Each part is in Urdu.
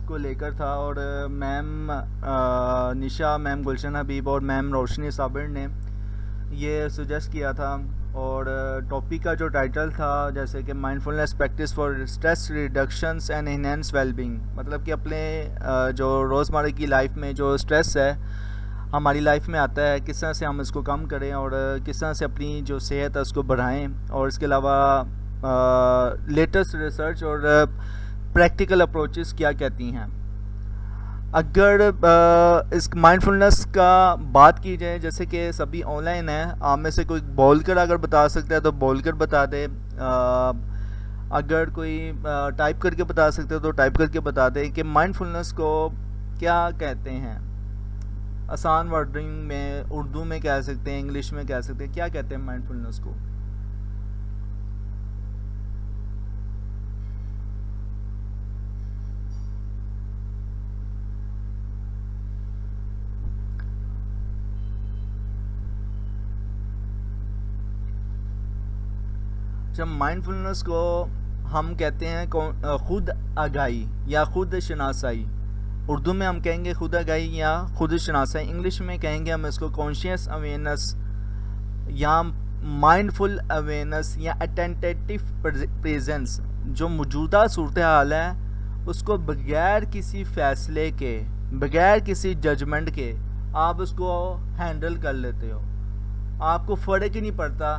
کو لیکر تھا، اور میم نشا، میم گلشن حبیب اور میم روشنی صابر نے یہ سجیسٹ کیا تھا. اور ٹاپک کا جو ٹائٹل تھا جیسے کہ mindfulness practice for stress reductions and enhance well being, مطلب کہ اپنے جو روزمرہ کی لائف میں جو اسٹریس ہے ہماری لائف میں آتا ہے، کس طرح سے ہم اس کو کم کریں اور کس طرح سے اپنی جو صحت ہے اس کو بڑھائیں. اور اس کے علاوہ لیٹسٹ ریسرچ اور پریکٹیکل اپروچز کیا کہتی ہیں. اگر اس مائنڈفلنس کا بات کی جائے، جیسے کہ سبھی آن لائن ہیں، آپ میں سے کوئی بول کر اگر بتا سکتا ہے تو بول کر بتا دے، اگر کوئی ٹائپ کر کے بتا سکتے ہو تو ٹائپ کر کے بتا دیں کہ مائنڈفلنس کو کیا کہتے ہیں. آسان ورڈنگ میں اردو میں کہہ سکتے ہیں، انگلش میں کہہ سکتے ہیں، کیا کہتے ہیں مائنڈفلنس کو؟ جب مائنڈفلنس کو ہم کہتے ہیں خود آگاہی یا خود شناسائی. اردو میں ہم کہیں گے خود آگاہی یا خود شناسائی، انگلش میں کہیں گے ہم اس کو کانشیس اویئرنس یا مائنڈفل اویئرنس یا اٹینٹیو پریزنس. جو موجودہ صورتحال ہے اس کو بغیر کسی فیصلے کے، بغیر کسی ججمنٹ کے آپ اس کو ہینڈل کر لیتے ہو. آپ کو فرق ہی نہیں پڑتا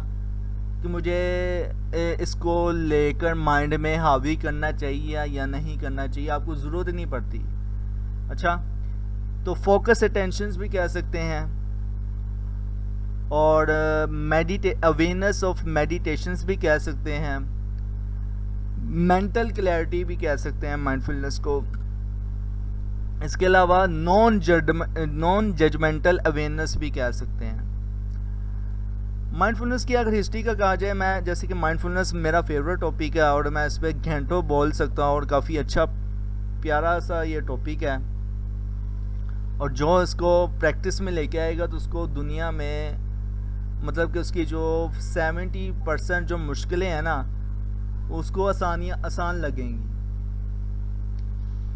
کہ مجھے اس کو لے کر مائنڈ میں حاوی کرنا چاہیے یا نہیں کرنا چاہیے، آپ کو ضرورت نہیں پڑتی. اچھا، تو فوکس اٹینشنز بھی کہہ سکتے ہیں، اور اویئرنس آف میڈیٹیشنز بھی کہہ سکتے ہیں، مینٹل کلیئرٹی بھی کہہ سکتے ہیں مائنڈفلنس کو. اس کے علاوہ نان ججمنٹل اویئرنس بھی کہہ سکتے ہیں. مائنڈفلنس کی اگر ہسٹری کا کہا جائے، میں جیسے کہ مائنڈفلنس میرا فیوریٹ ٹاپک ہے اور میں اس پہ گھنٹوں بول سکتا ہوں، اور کافی اچھا پیارا سا یہ ٹاپک ہے. اور جو اس کو پریکٹس میں لے کے آئے گا تو اس کو دنیا میں مطلب کہ اس کی جو 70% جو مشکلیں ہیں نا اس کو آسان لگیں گی.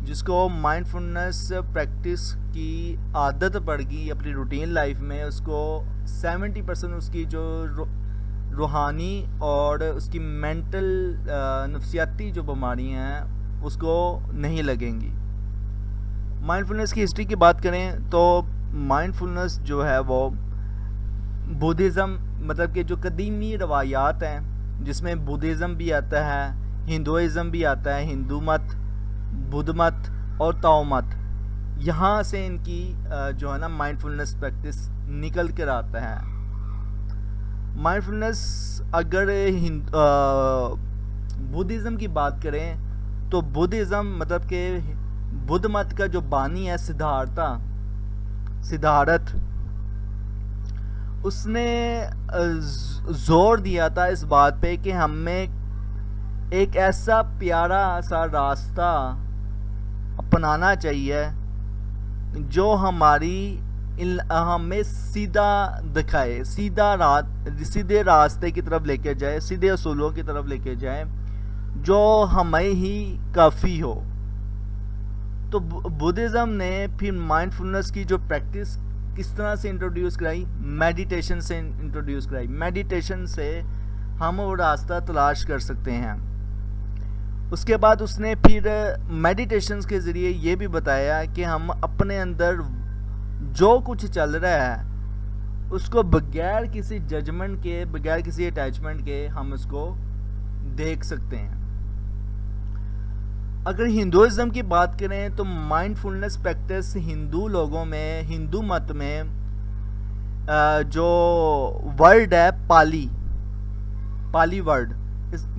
جس کو مائنڈفلنس پریکٹس کی عادت پڑ گئی اپنی روٹین لائف میں، اس کو 70% اس کی جو روحانی اور اس کی مینٹل نفسیاتی جو بیماریاں ہیں اس کو نہیں لگیں گی. مائنڈفلنس کی ہسٹری کی بات کریں تو مائنڈفلنس جو ہے وہ بدھزم، مطلب کہ جو قدیمی روایات ہیں جس میں بدھزم بھی آتا ہے، ہندوازم بھی آتا ہے، ہندو مت، بدھ مت اور تاؤ مت، یہاں سے ان کی جو ہے نا مائنڈفلنس پریکٹس نکل کر آتا ہے. مائنڈفلنس اگر بدھزم کی بات کریں تو بدھزم مطلب کہ بدھ مت کا جو بانی ہے سدھارتھ، اس نے زور دیا تھا اس بات پہ کہ ہمیں ایک ایسا پیارا سا راستہ اپنانا چاہیے جو ہمیں سیدھا دکھائے، سیدھے راستے کی طرف لے کے جائے، سیدھے اصولوں کی طرف لے کے جائے جو ہمیں ہی کافی ہو. تو بدھزم نے پھر مائنڈفلنس کی جو پریکٹس کس طرح سے انٹروڈیوس کرائی؟ میڈیٹیشن سے انٹروڈیوس کرائی. میڈیٹیشن سے ہم وہ راستہ تلاش کر سکتے ہیں. اس کے بعد اس نے پھر میڈیٹیشنز کے ذریعے یہ بھی بتایا کہ ہم اپنے اندر جو کچھ چل رہا ہے اس کو بغیر کسی ججمنٹ کے، بغیر کسی اٹیچمنٹ کے ہم اس کو دیکھ سکتے ہیں. اگر ہندوازم کی بات کریں تو مائنڈفلنس پریکٹس ہندو لوگوں میں، ہندو مت میں جو ورڈ ہے پالی ورڈ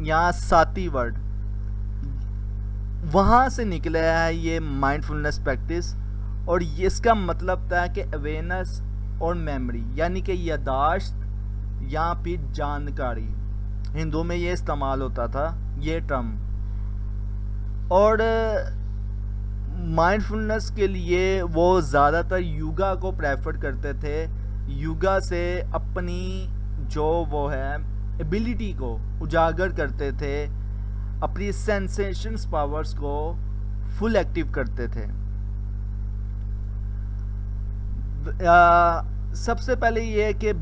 یا ساتی ورڈ، وہاں سے نکلا ہے یہ مائنڈفلنس پریکٹس. اور اس کا مطلب تھا کہ اویئرنس اور میموری، یعنی کہ یادداشت یا پھر جانکاری. ہندو میں یہ استعمال ہوتا تھا یہ ٹرم. اور مائنڈفلنس کے لیے وہ زیادہ تر یوگا کو پریفر کرتے تھے. یوگا سے اپنی جو وہ ہے ایبیلٹی کو اجاگر کرتے تھے، اپنی سینسیشنز پاورز کو فل ایکٹیو کرتے تھے. سب سے پہلے یہ ہے کہ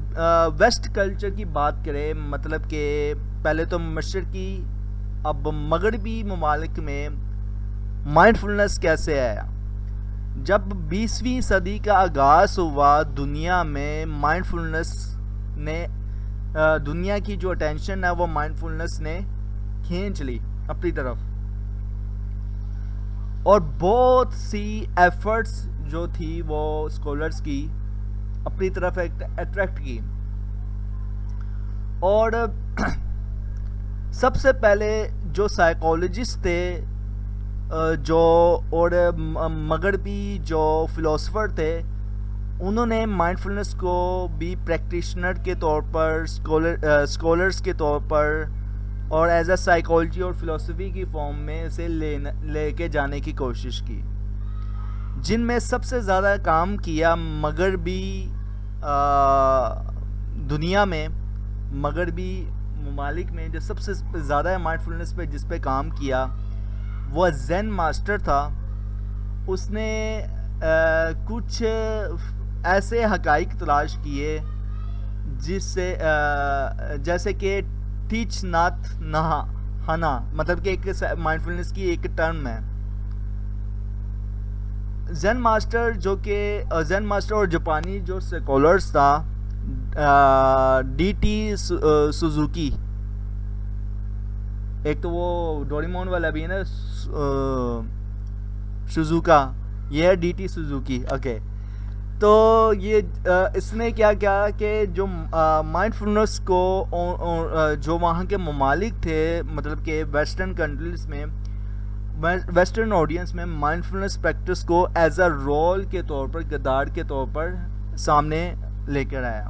ویسٹ کلچر کی بات کریں, مطلب کہ پہلے تو مشرقی اب مغربی ممالک میں مائنڈ فلنس کیسے آیا. جب 20ویں صدی کا آغاز ہوا, دنیا میں مائنڈ فلنس نے دنیا کی جو اٹینشن ہے وہ مائنڈ فلنس نے کھینچ لی اپنی طرف, اور بہت سی ایفرٹس جو تھی وہ اسکالرس کی اپنی طرف اٹریکٹ کی. اور سب سے پہلے جو سائیکالوجسٹ تھے جو اور مغربی جو فلاسفر تھے, انہوں نے مائنڈ فلنس کو بھی پریکٹیشنر کے طور پر, اسکالرس کے طور پر اور ایز اے سائیکالوجی اور فلاسفی کی فارم میں اسے لے کے جانے کی کوشش کی, جن میں سب سے زیادہ کام کیا مغربی دنیا میں, مغربی ممالک میں جو سب سے زیادہ مائنڈ فلنس پہ جس پہ کام کیا وہ زین ماسٹر تھا. اس نے کچھ ایسے حقائق تلاش کیے جس سے جیسے کہ ٹیچ نات ہنا, مطلب کہ ایک مائنڈ فلنس کی ایک ٹرم ہے. زین ماسٹر اور جاپانی جو سیکولرز تھا ڈی ٹی سوزوکی, ایک تو وہ ڈوریمون والا بھی ہے نا سوزوکا, یہ ہے ڈی ٹی سوزوکی. اوکے, تو یہ اس نے کیا کیا کہ جو مائنڈ فلنس کو جو وہاں کے ممالک تھے, مطلب کہ ویسٹرن کنٹریز میں, ویسٹرن آڈینس میں مائنڈ فلنس پریکٹس کو ایز اے رول کے طور پر, کردار کے طور پر سامنے لے کر آیا.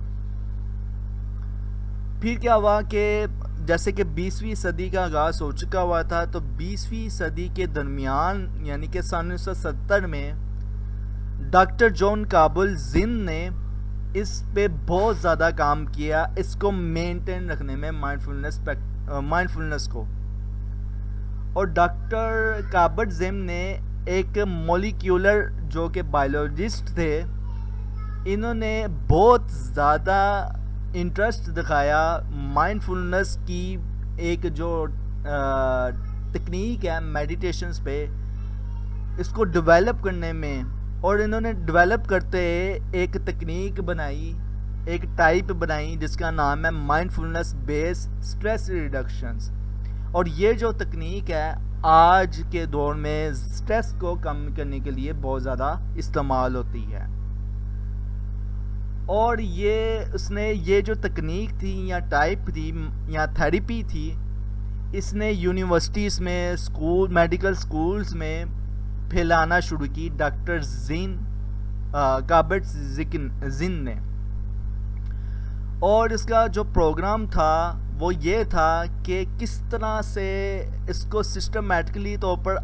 پھر کیا ہوا کہ جیسے کہ 20ویں صدی کا آغاز ہو چکا ہوا تھا, تو 20ویں صدی کے درمیان یعنی کہ سن 1970 میں ڈاکٹر جان کابل زند نے اس پہ بہت زیادہ کام کیا, اس کو مینٹین رکھنے میں مائنڈ فلنس کو. اور ڈاکٹر کابل زند نے ایک مولیکیولر جو کہ بایولوجسٹ تھے, انہوں نے بہت زیادہ انٹرسٹ دکھایا مائنڈ فلنس کی ایک جو تکنیک ہے میڈیٹیشنز پہ, اس کو ڈیولپ کرنے میں. اور انہوں نے ڈیولپ کرتے ایک تکنیک بنائی, ایک ٹائپ بنائی جس کا نام ہے مائنڈ فلنس بیس سٹریس ریڈکشنز. اور یہ جو تکنیک ہے آج کے دور میں سٹریس کو کم کرنے کے لیے بہت زیادہ استعمال ہوتی ہے. اور اس نے یہ جو تکنیک تھی یا ٹائپ تھی یا تھیراپی تھی, اس نے یونیورسٹیز میں, میڈیکل سکولز میں پھیلانا شروع کی ڈاکٹر کابل زند نے. اور اس کا جو پروگرام تھا وہ یہ تھا کہ کس طرح سے اس کو سسٹمیٹکلی طور پر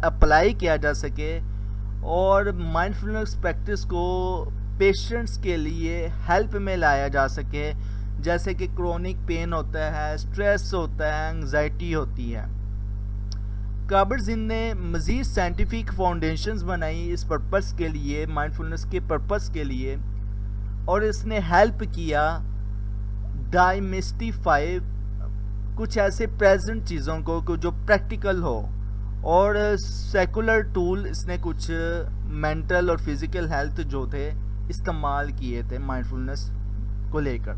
اپلائی کیا جا سکے اور مائنڈ فلنس پریکٹس کو پیشنٹس کے لیے ہیلپ میں لایا جا سکے, جیسے کہ کرونک پین ہوتا ہے, سٹریس ہوتا ہے, انگزائٹی ہوتی ہے. کابل زند نے مزید سائنٹیفک فاؤنڈیشنز بنائی اس پرپس کے لیے, مائنڈ فلنس کے پرپس کے لیے, اور اس نے ہیلپ کیا ڈائمیسٹیفائی کچھ ایسے پریزنٹ چیزوں کو جو پریکٹیکل ہو, اور سیکولر ٹول اس نے کچھ مینٹل اور فزیکل ہیلتھ جو تھے استعمال کیے تھے مائنڈ فلنس کو لے کر.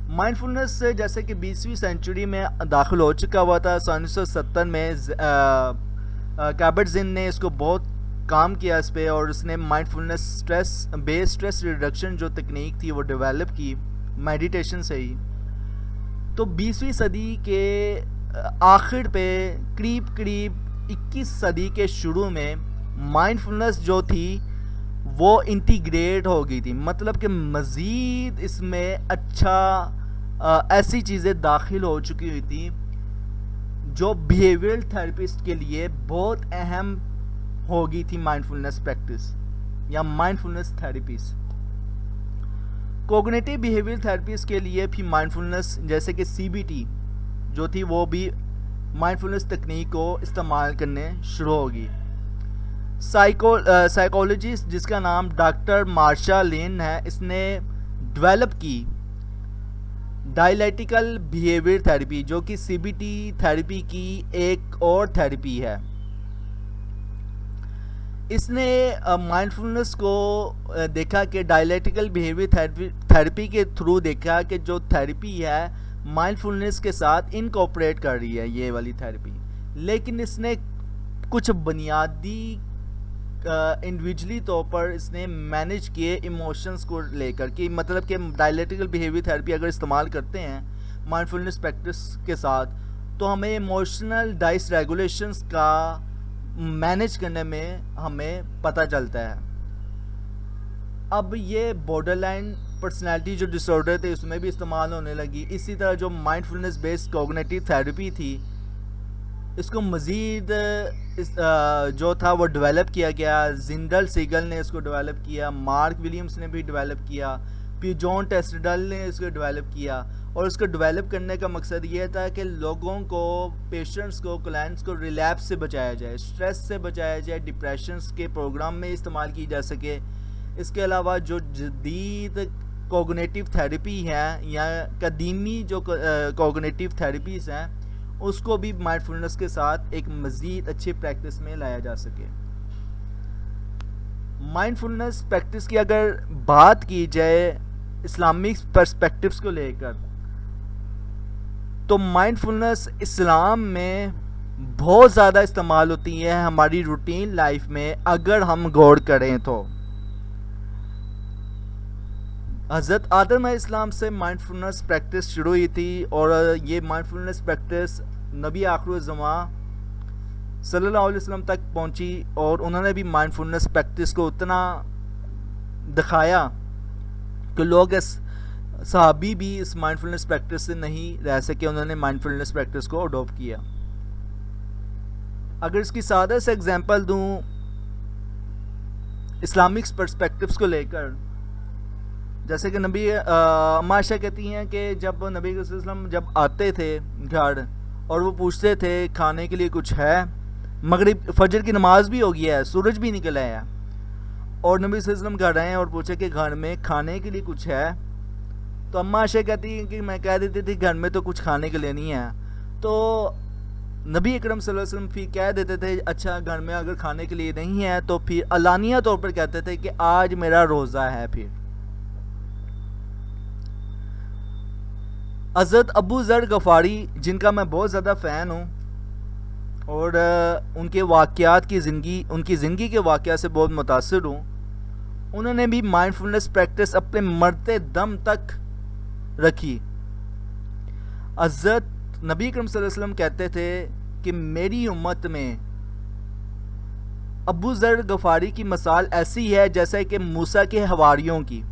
مائنڈ فلنس جیسے کہ 20ویں سینچری میں داخل ہو چکا ہوا تھا. سن 1970 میں کابل زند نے اس کو بہت کام کیا اس پہ, اور اس نے مائنڈ فلنس بیس سٹریس ریڈکشن جو تکنیک تھی وہ ڈیولپ کی میڈیٹیشن سے ہی. تو 20ویں صدی کے آخر پہ قریب 21 صدی کے شروع میں مائنڈ فلنس جو تھی وہ انٹیگریٹ ہو گئی تھی, مطلب کہ مزید اس میں ایسی چیزیں داخل ہو چکی ہوئی تھی جو بیہیویئرل تھراپسٹ کے لیے بہت اہم ہو گئی تھی. مائنڈ فلنس پریکٹس یا mind فلنس therapies, cognitive behavioural therapies کے لیے بھی مائنڈ فلنس جیسے کہ CBT جو تھی وہ بھی مائنڈفلنس تکنیک کو استعمال کرنے شروع ہوگی. سائیکولوجسٹ جس کا نام ڈاکٹر مارشا لین ہے, اس نے ڈیولپ کی ڈائلیٹیکل بیہیویئر تھیراپی, جو کہ سی بی ٹی تھیراپی کی ایک اور تھیراپی ہے. اس نے مائنڈفلنس کو دیکھا کہ ڈائلیٹیکل بیہیویئر تھیراپی کے تھرو دیکھا کہ جو تھیراپی ہے مائنڈفلنس کے ساتھ انکوپریٹ کر رہی ہے یہ والی تھیراپی. لیکن اس نے کچھ بنیادی انڈیویجولی طور پر اس نے مینیج کیے ایموشنز کو لے کر, کہ مطلب کہ ڈائلیٹیکل بیہیویئر تھیراپی اگر استعمال کرتے ہیں مائنڈفلنس پریکٹس کے ساتھ تو ہمیں ایموشنل ڈائس ریگولیشنز کا مینیج کرنے میں ہمیں پتہ چلتا ہے. اب یہ بارڈر لائن پرسنالٹی جو ڈس آرڈر تھے اس میں بھی استعمال ہونے لگی. اسی طرح جو مائنڈفلنس بیسڈ کوگنیٹیو تھیراپی تھی اس کو مزید جو تھا وہ ڈیولپ کیا گیا. زنڈل سیگل نے اس کو ڈیولپ کیا, مارک ولیمز نے بھی ڈیولپ کیا, پھر جان ٹیسٹڈل نے اس کو ڈیولپ کیا. اور اس کو ڈیولپ کرنے کا مقصد یہ تھا کہ لوگوں کو, پیشنٹس کو, کلائنٹس کو ریلیپس سے بچایا جائے, اسٹریس سے بچایا جائے, ڈپریشنس کے پروگرام میں استعمال کی جا سکے. اس کے علاوہ جو جدید کوگنیٹیو تھیراپی ہے یا قدیمی جو کوگنیٹیو تھیراپیز ہیں اس کو بھی مائنڈفلنس کے ساتھ ایک مزید اچھی پریکٹس میں لایا جا سکے. مائنڈفلنس پریکٹس کی اگر بات کی جائے اسلامک پرسپیکٹیوز کو لے کر تو مائنڈفلنس اسلام میں بہت زیادہ استعمال ہوتی ہے ہماری روٹین لائف میں اگر ہم غور کریں تو. حضرت آدم علیہ السلام سے مائنڈفلنس پریکٹس شروع ہوئی تھی اور یہ مائنڈفلنس پریکٹس نبی آخر الزمان صلی اللہ علیہ وسلم تک پہنچی اور انہوں نے بھی مائنڈفلنس پریکٹس کو اتنا دکھایا کہ لوگ صحابی بھی اس مائنڈفلنس پریکٹس سے نہیں رہ سکے, انہوں نے مائنڈفلنس پریکٹس کو اڈاپٹ کیا. اگر اس کی سادہ سے اگزامپل دوں اسلامک پرسپیکٹیوز کو لے کر, جیسے کہ نبی عائشہ کہتی ہیں کہ جب نبی صلی اللہ علیہ وسلم جب آتے تھے گھر اور وہ پوچھتے تھے کھانے کے لیے کچھ ہے, مغرب فجر کی نماز بھی ہو گیا ہے, سورج بھی نکل آیا اور نبی صلی اللہ علیہ وسلم گھر آئے اور پوچھے کہ گھر میں کھانے کے لیے کچھ ہے, تو اماں عائشہ کہتی ہیں کہ میں کہہ دیتی تھی گھر میں تو کچھ کھانے کے لیے نہیں ہے. تو نبی اکرم صلی اللہ علیہ وسلم پھر کہہ دیتے تھے اچھا گھر میں اگر کھانے کے لیے نہیں ہے تو پھر علانیہ طور پر کہتے تھے کہ آج میرا روزہ ہے. پھر حضرت ابو ذر غفاری جن کا میں بہت زیادہ فین ہوں اور ان کے واقعات کی ان کی زندگی کے واقعات سے بہت متاثر ہوں, انہوں نے بھی مائنڈفلنس پریکٹس اپنے مرتے دم تک رکھی. حضرت نبی کریم صلی اللہ علیہ وسلم کہتے تھے کہ میری امت میں ابو ذر غفاری کی مثال ایسی ہے جیسے کہ موسیٰ کے حواریوں کی.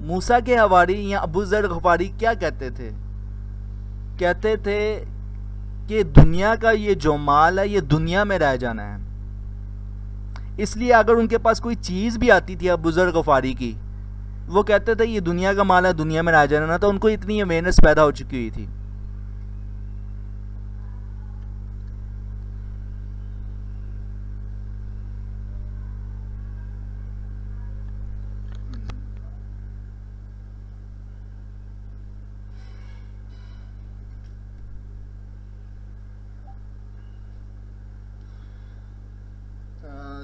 موسیٰ کے حواری یا ابو ذر غفاری کیا کہتے تھے؟ کہتے تھے کہ دنیا کا یہ جو مال ہے یہ دنیا میں رہ جانا ہے. اس لیے اگر ان کے پاس کوئی چیز بھی آتی تھی ابو ذر غفاری کی, وہ کہتے تھے یہ دنیا کا مال ہے دنیا میں رہ جانا, تو ان کو اتنی اویئرنیس پیدا ہو چکی ہوئی تھی.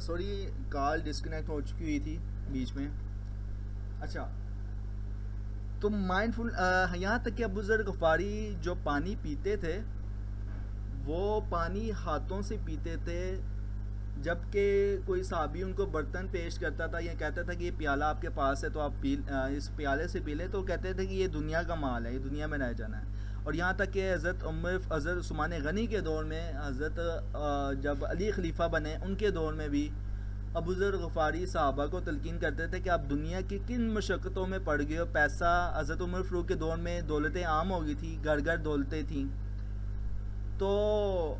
سوری کال ڈسکنیکٹ ہو چکی ہوئی تھی بیچ میں. اچھا, تو مائنڈفل یہاں تک کہ ابو ذر غفاری جو پانی پیتے تھے وہ پانی ہاتھوں سے پیتے تھے, جبکہ کوئی صحابی ان کو برتن پیش کرتا تھا یا کہتا تھا کہ یہ پیالہ آپ کے پاس ہے تو آپ اس پیالے سے پی لیں, تو کہتے تھے کہ یہ دنیا کا مال ہے, یہ دنیا میں رہ جانا ہے. اور یہاں تک کہ حضرت عثمان غنی کے دور میں, حضرت جب علی خلیفہ بنے ان کے دور میں بھی ابو ذر غفاری صحابہ کو تلقین کرتے تھے کہ آپ دنیا کی کن مشقتوں میں پڑ گئے ہو. پیسہ حضرت عمر فاروق کے دور میں دولتیں عام ہو گئی تھی, گھر گھر دولتیں تھیں, تو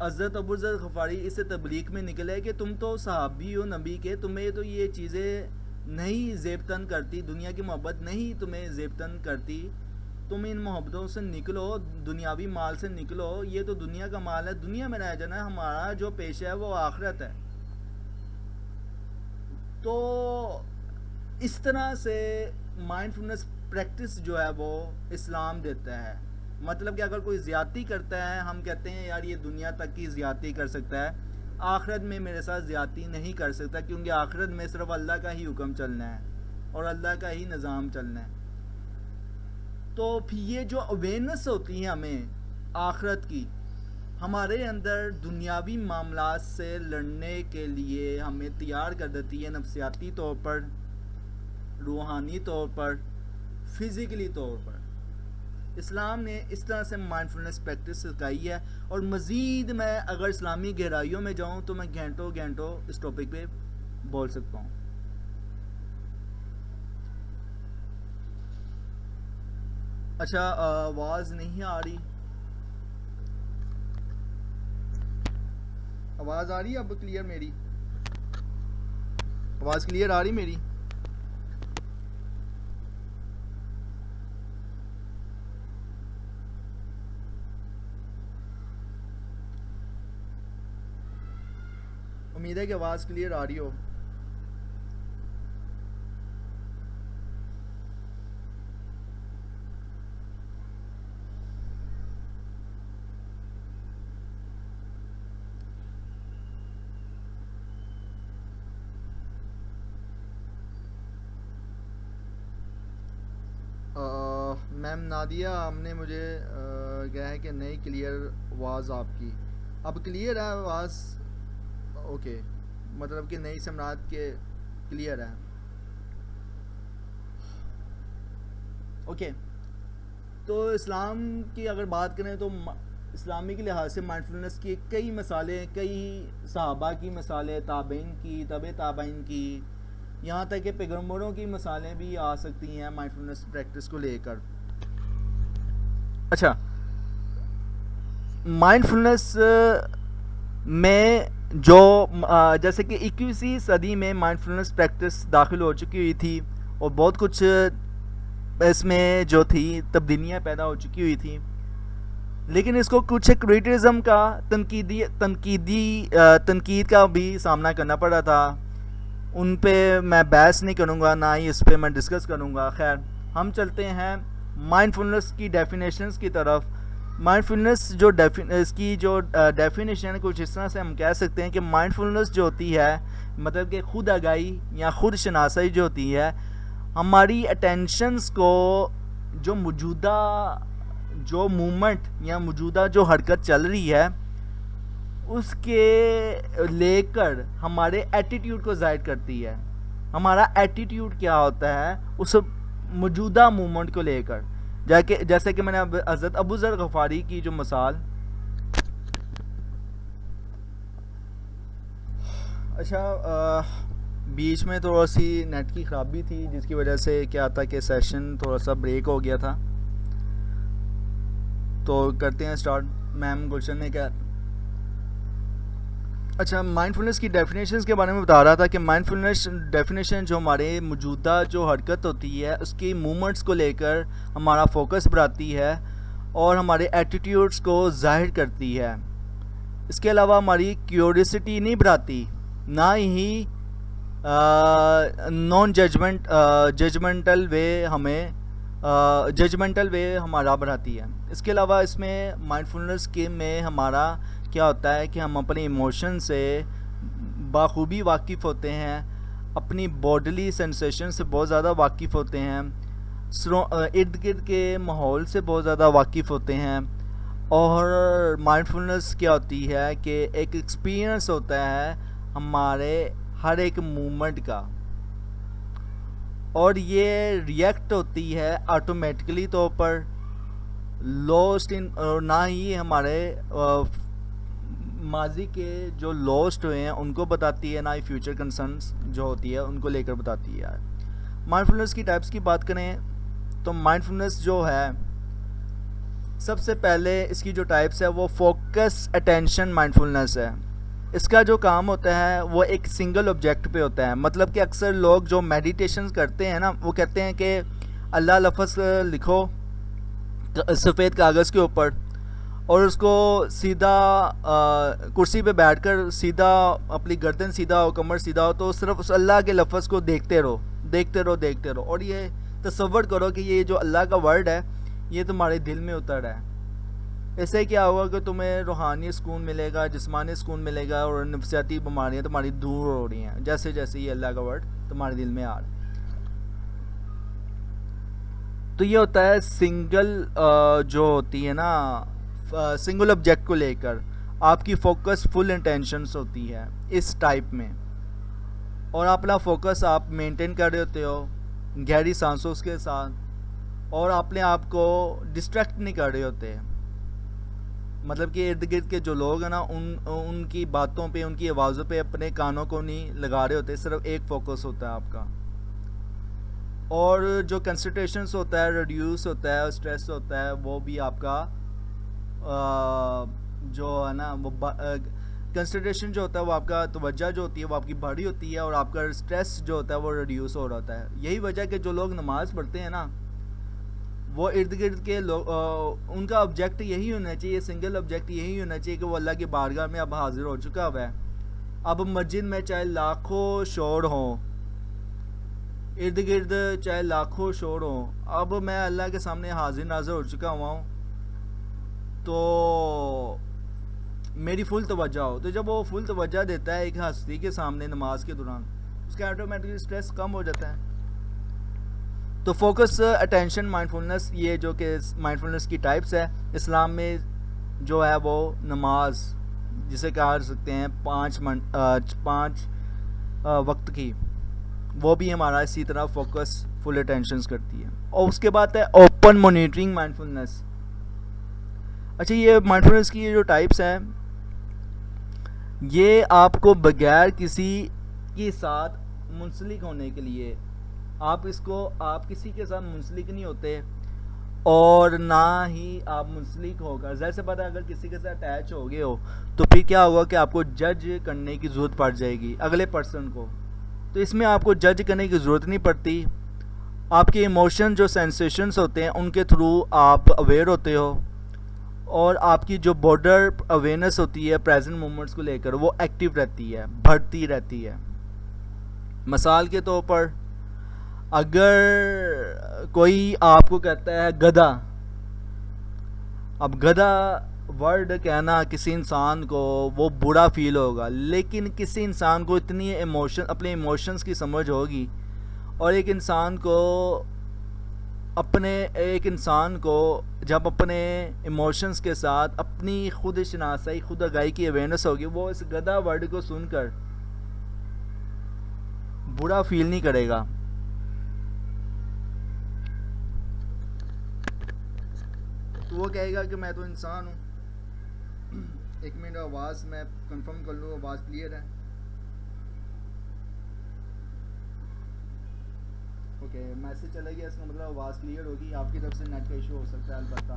حضرت ابو ذر غفاری اس سے تبلیغ میں نکلے کہ تم تو صحابی ہو نبی کے, تمہیں تو یہ چیزیں نہیں زیب تن کرتی, دنیا کی محبت نہیں تمہیں زیب تن کرتی, تم ان محبتوں سے نکلو، دنیاوی مال سے نکلو، یہ تو دنیا کا مال ہے، دنیا میں رہ جانا ہے، ہمارا جو پیشہ ہے وہ آخرت ہے. تو اس طرح سے مائنڈ فلنس پریکٹس جو ہے وہ اسلام دیتا ہے. مطلب کہ اگر کوئی زیادتی کرتا ہے، ہم کہتے ہیں یار یہ دنیا تک کی زیادتی کر سکتا ہے، آخرت میں میرے ساتھ زیادتی نہیں کر سکتا، کیونکہ آخرت میں صرف اللہ کا ہی حکم چلنا ہے اور اللہ کا ہی نظام چلنا ہے. تو پھر یہ جو اویئرنیس ہوتی ہے ہمیں آخرت کی، ہمارے اندر دنیاوی معاملات سے لڑنے کے لیے ہمیں تیار کر دیتی ہے، نفسیاتی طور پر، روحانی طور پر، فزیکلی طور پر. اسلام نے اس طرح سے مائنڈ فلنس پریکٹس سکھائی ہے. اور مزید میں اگر اسلامی گہرائیوں میں جاؤں تو میں گھنٹوں اس ٹاپک پہ بول سکتا ہوں. اچھا، آواز نہیں آ رہی؟ آواز آ رہی ہے اب کلیئر؟ میری آواز کلیئر آ رہی میری؟ امید ہے کہ آواز کلیئر آ رہی ہو. میم نادیہ، ہم نے مجھے کہا ہے کہ نہیں کلیئر آواز آپ کی. اب کلیئر ہے آواز؟ اوکے، مطلب کہ نئی سمراٹ کے کلیئر ہے. اوکے، تو اسلام کی اگر بات کریں تو اسلامی کے لحاظ سے مائنڈ فلنس کی کئی مثالیں، کئی صحابہ کی مثالیں، تابعین کی، تبع تابعین کی، یہاں تک کہ پیغمبروں کی مثالیں بھی آ سکتی ہیں مائنڈ فلنس پریکٹس کو لے کر. اچھا، مائنڈ فلنس میں جو جیسے کہ 21ویں صدی میں مائنڈ فلنس پریکٹس داخل ہو چکی ہوئی تھی اور بہت کچھ اس میں جو تھی تبدیلیاں پیدا ہو چکی ہوئی تھیں، لیکن اس کو کچھ کریٹزم کا تنقید کا بھی سامنا کرنا پڑا تھا. ان پہ میں بحث نہیں کروں گا، نہ ہی اس پہ میں ڈسکس کروں گا. خیر، ہم چلتے ہیں مائنڈ فلنس کی ڈیفینیشنز کی طرف. مائنڈ فلنس اس کی جو ڈیفینیشن کچھ اس طرح سے ہم کہہ سکتے ہیں کہ مائنڈ فلنس جو ہوتی ہے، مطلب کہ خود آگاہی یا خود شناسائی جو ہوتی ہے، ہماری اٹینشنز کو جو موجودہ جو مومنٹ یا موجودہ جو حرکت چل رہی ہے اس کے لے کر ہمارے ایٹیٹیوڈ کو ظاہر کرتی ہے. ہمارا ایٹیٹیوڈ کیا ہوتا ہے اس موجودہ مومنٹ کو لے کر، جیسے کہ میں نے حضرت ابو ذر غفاری کی جو مثال. اچھا، بیچ میں تھوڑا سی نیٹ کی خرابی تھی جس کی وجہ سے کیا تھا کہ سیشن تھوڑا سا بریک ہو گیا تھا. تو کرتے ہیں سٹارٹ. میم گلشن نے کیا، اچھا، مائنڈ فلنس کی ڈیفینیشنز کے بارے میں بتا رہا تھا کہ مائنڈ فلنس ڈیفینیشن جو ہمارے موجودہ جو حرکت ہوتی ہے اس کی مومنٹس کو لے کر ہمارا فوکس بڑھاتی ہے اور ہمارے ایٹیٹیوڈس کو ظاہر کرتی ہے. اس کے علاوہ ہماری کیوریسٹی نہیں بڑھاتی، نہ ہی نان ججمنٹل وے ہمارا بڑھاتی ہے. اس کے علاوہ اس میں مائنڈ فلنس کے میں ہمارا کیا ہوتا ہے کہ ہم اپنے ایموشن سے بخوبی واقف ہوتے ہیں، اپنی باڈلی سینسیشن سے بہت زیادہ واقف ہوتے ہیں، ارد گرد کے ماحول سے بہت زیادہ واقف ہوتے ہیں. اور مائنڈ فلنس کیا ہوتی ہے کہ ایک ایکسپیرئنس ہوتا ہے ہمارے ہر ایک مومنٹ کا، اور یہ ریئیکٹ ہوتی ہے آٹومیٹکلی طور پر، لوسٹ نہ ہی ہمارے ماضی کے جو لوسٹ ہوئے ہیں ان کو بتاتی ہے، نہ ہی فیوچر کنسرنس جو ہوتی ہے ان کو لے کر بتاتی ہے. مائنڈ فلنس کی ٹائپس کی بات کریں تو مائنڈ فلنس جو ہے سب سے پہلے اس کی جو ٹائپس ہے وہ فوکس اٹینشن مائنڈ فلنس ہے. اس کا جو کام ہوتا ہے وہ ایک سنگل آبجیکٹ پہ ہوتا ہے. مطلب کہ اکثر لوگ جو میڈیٹیشن کرتے ہیں نا وہ کہتے ہیں کہ اللہ لفظ لکھو سفید کاغذ کے اوپر، اور اس کو سیدھا کرسی پہ بیٹھ کر سیدھا اپنی گردن سیدھا ہو، کمر سیدھا ہو، تو صرف اس اللہ کے لفظ کو دیکھتے رہو، دیکھتے رہو، دیکھتے رہو، اور یہ تصور کرو کہ یہ جو اللہ کا ورڈ ہے یہ تمہارے دل میں اتر رہا ہے۔ اس سے کیا ہوگا کہ تمہیں روحانی سکون ملے گا، جسمانی سکون ملے گا، اور نفسیاتی بیماریاں تمہاری دور ہو رہی ہیں جیسے جیسے یہ اللہ کا ورڈ تمہارے دل میں آ رہا ہے۔ تو یہ ہوتا ہے سنگل جو ہوتی ہے نا، سنگل آبجیکٹ کو لے کر آپ کی فوکس فل انٹینشنس ہوتی ہے اس ٹائپ میں، اور اپنا فوکس آپ مینٹین کر رہے ہوتے ہو گہری سانسوں کے ساتھ، اور اپنے آپ کو ڈسٹریکٹ نہیں کر رہے ہوتے، مطلب کہ ارد گرد کے جو لوگ ہیں نا ان کی باتوں پہ، ان کی آوازوں پہ اپنے کانوں کو نہیں لگا رہے ہوتے، صرف ایک فوکس ہوتا ہے آپ کا، اور جو کنسنٹریشنس ہوتا ہے ریڈیوس ہوتا ہے، اسٹریس ہوتا ہے، وہ بھی آپ کا جو ہے نا وہ کنسنٹریشن جو ہوتا ہے وہ آپ کا توجہ جو ہوتی ہے وہ آپ کی بڑی ہوتی ہے، اور آپ کا اسٹریس جو ہوتا ہے وہ ریڈیوس ہو رہا ہوتا ہے۔ یہی وجہ کہ جو لوگ نماز پڑھتے ہیں نا وہ ارد گرد کے لوگ ان کا آبجیکٹ یہی ہونا چاہیے، سنگل آبجیکٹ یہی ہونا چاہیے کہ وہ اللہ کی بارگاہ میں اب حاضر ہو چکا ہوا ہے۔ اب مسجد میں چاہے لاکھوں شور ہوں، ارد گرد چاہے لاکھوں شور ہوں، اب میں اللہ کے سامنے حاضر ناظر ہو چکا ہوا ہوں، تو میری فل توجہ ہو۔ تو جب وہ فل توجہ دیتا ہے ایک ہستی کے سامنے نماز کے دوران، اس کا آٹومیٹکلی اسٹریس کم ہو جاتا ہے۔ تو فوکس، اٹینشن، مائنڈفولنس، یہ جو کہ مائنڈفولنس کی ٹائپس ہے اسلام میں جو ہے وہ نماز جسے کہا سکتے ہیں 5 وقت کی، وہ بھی ہمارا اسی طرح فوکس فل اٹینشنس کرتی ہے۔ اور اس کے بعد ہے اوپن مانیٹرنگ مائنڈفولنس۔ اچھا، یہ مائنڈفولنس کی جو ٹائپس ہیں یہ آپ کو بغیر کسی کے ساتھ منسلک ہونے کے لیے، آپ کسی کے ساتھ منسلک نہیں ہوتے، اور نہ ہی آپ منسلک ہو کر، ظاہر سی بات ہے اگر کسی کے ساتھ اٹیچ ہو گئے ہو تو پھر کیا ہوگا کہ آپ کو جج کرنے کی ضرورت پڑ جائے گی اگلے پرسن کو۔ تو اس میں آپ کو جج کرنے کی ضرورت نہیں پڑتی، آپ کے ایموشن جو سینسیشنز ہوتے ہیں ان کے تھرو آپ اویئر ہوتے ہو، اور آپ کی جو بارڈر اویئرنیس ہوتی ہے پریزنٹ مومنٹس کو لے کر وہ ایکٹیو رہتی ہے، بڑھتی رہتی ہے۔ مثال کے طور پر اگر کوئی آپ کو کہتا ہے گدھا، اب گدھا ورڈ کہنا کسی انسان کو وہ برا فیل ہوگا، لیکن کسی انسان کو اتنی اپنے ایموشنز کی سمجھ ہوگی، اور ایک انسان کو جب اپنے ایموشنز کے ساتھ اپنی خود شناسائی، خود آگاہی کی اویئرنیس ہوگی، وہ اس گدھا ورڈ کو سن کر برا فیل نہیں کرے گا۔ تو وہ کہے گا کہ میں تو انسان ہوں۔ ایک منٹ آواز میں کنفرم کر لوں، آواز کلیئر ہے؟ اوکے، میسج چلا گیا، اس کا مطلب آواز کلیئر ہوگی، آپ کی طرف سے نیٹ کا ایشو ہو سکتا ہے البتہ۔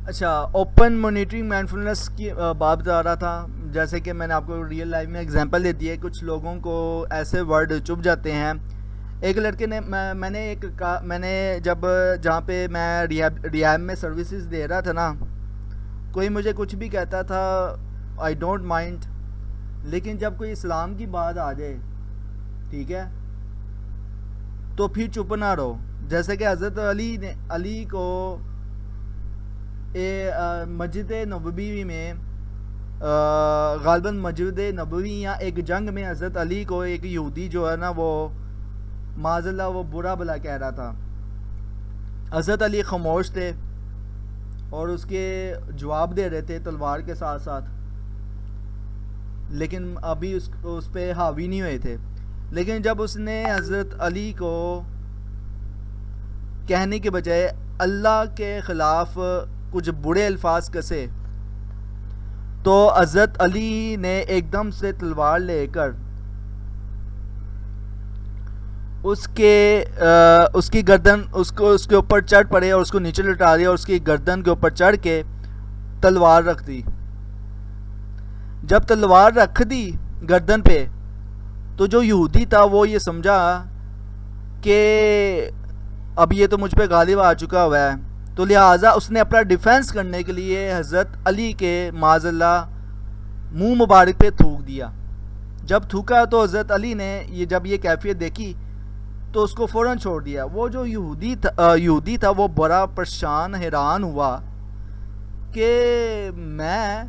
اچھا، اوپن مانیٹرنگ مائنڈفولنس کی بات بتا رہا تھا، جیسے کہ میں نے آپ کو ریئل لائف میں اگزامپل دے دی ہے۔ کچھ لوگوں کو ایسے ورڈ چبھ جاتے ہیں۔ ایک لڑکے نے میں نے جہاں پہ میں ریہاب میں سروسز دے رہا تھا نا، کوئی مجھے کچھ بھی کہتا تھا آئی ڈونٹ مائنڈ، لیکن جب کوئی اسلام کی بات آ جائے، ٹھیک ہے، تو پھر چپ نہ رہو۔ جیسے کہ حضرت علی کو مسجد نبوی میں، غالباً مسجد نبوی یا ایک جنگ میں حضرت علی کو ایک یہودی جو ہے نا وہ معاذ اللہ وہ برا بلا کہہ رہا تھا۔ حضرت علی خاموش تھے اور اس کے جواب دے رہے تھے تلوار کے ساتھ ساتھ، لیکن ابھی اس پہ حاوی نہیں ہوئے تھے۔ لیکن جب اس نے حضرت علی کو کہنے کے بجائے اللہ کے خلاف کچھ برے الفاظ کسے، تو حضرت علی نے ایک دم سے تلوار لے کر اس کی گردن اس کے اوپر چڑھ پڑے اور اس کو نیچے لٹا دیا اور اس کی گردن کے اوپر چڑھ کے تلوار رکھ دی. جب تلوار رکھ دی گردن پہ تو جو یہودی تھا وہ یہ سمجھا کہ اب یہ تو مجھ پہ غالب آ چکا ہوا ہے, تو لہٰذا اس نے اپنا ڈیفینس کرنے کے لیے حضرت علی کے معاذ اللہ منہ مبارک پہ تھوک دیا. جب تھوکا تو حضرت علی نے جب یہ کیفیت دیکھی تو اس کو فوراً چھوڑ دیا. وہ جو یہودی تھا وہ بڑا پریشان حیران ہوا کہ میں,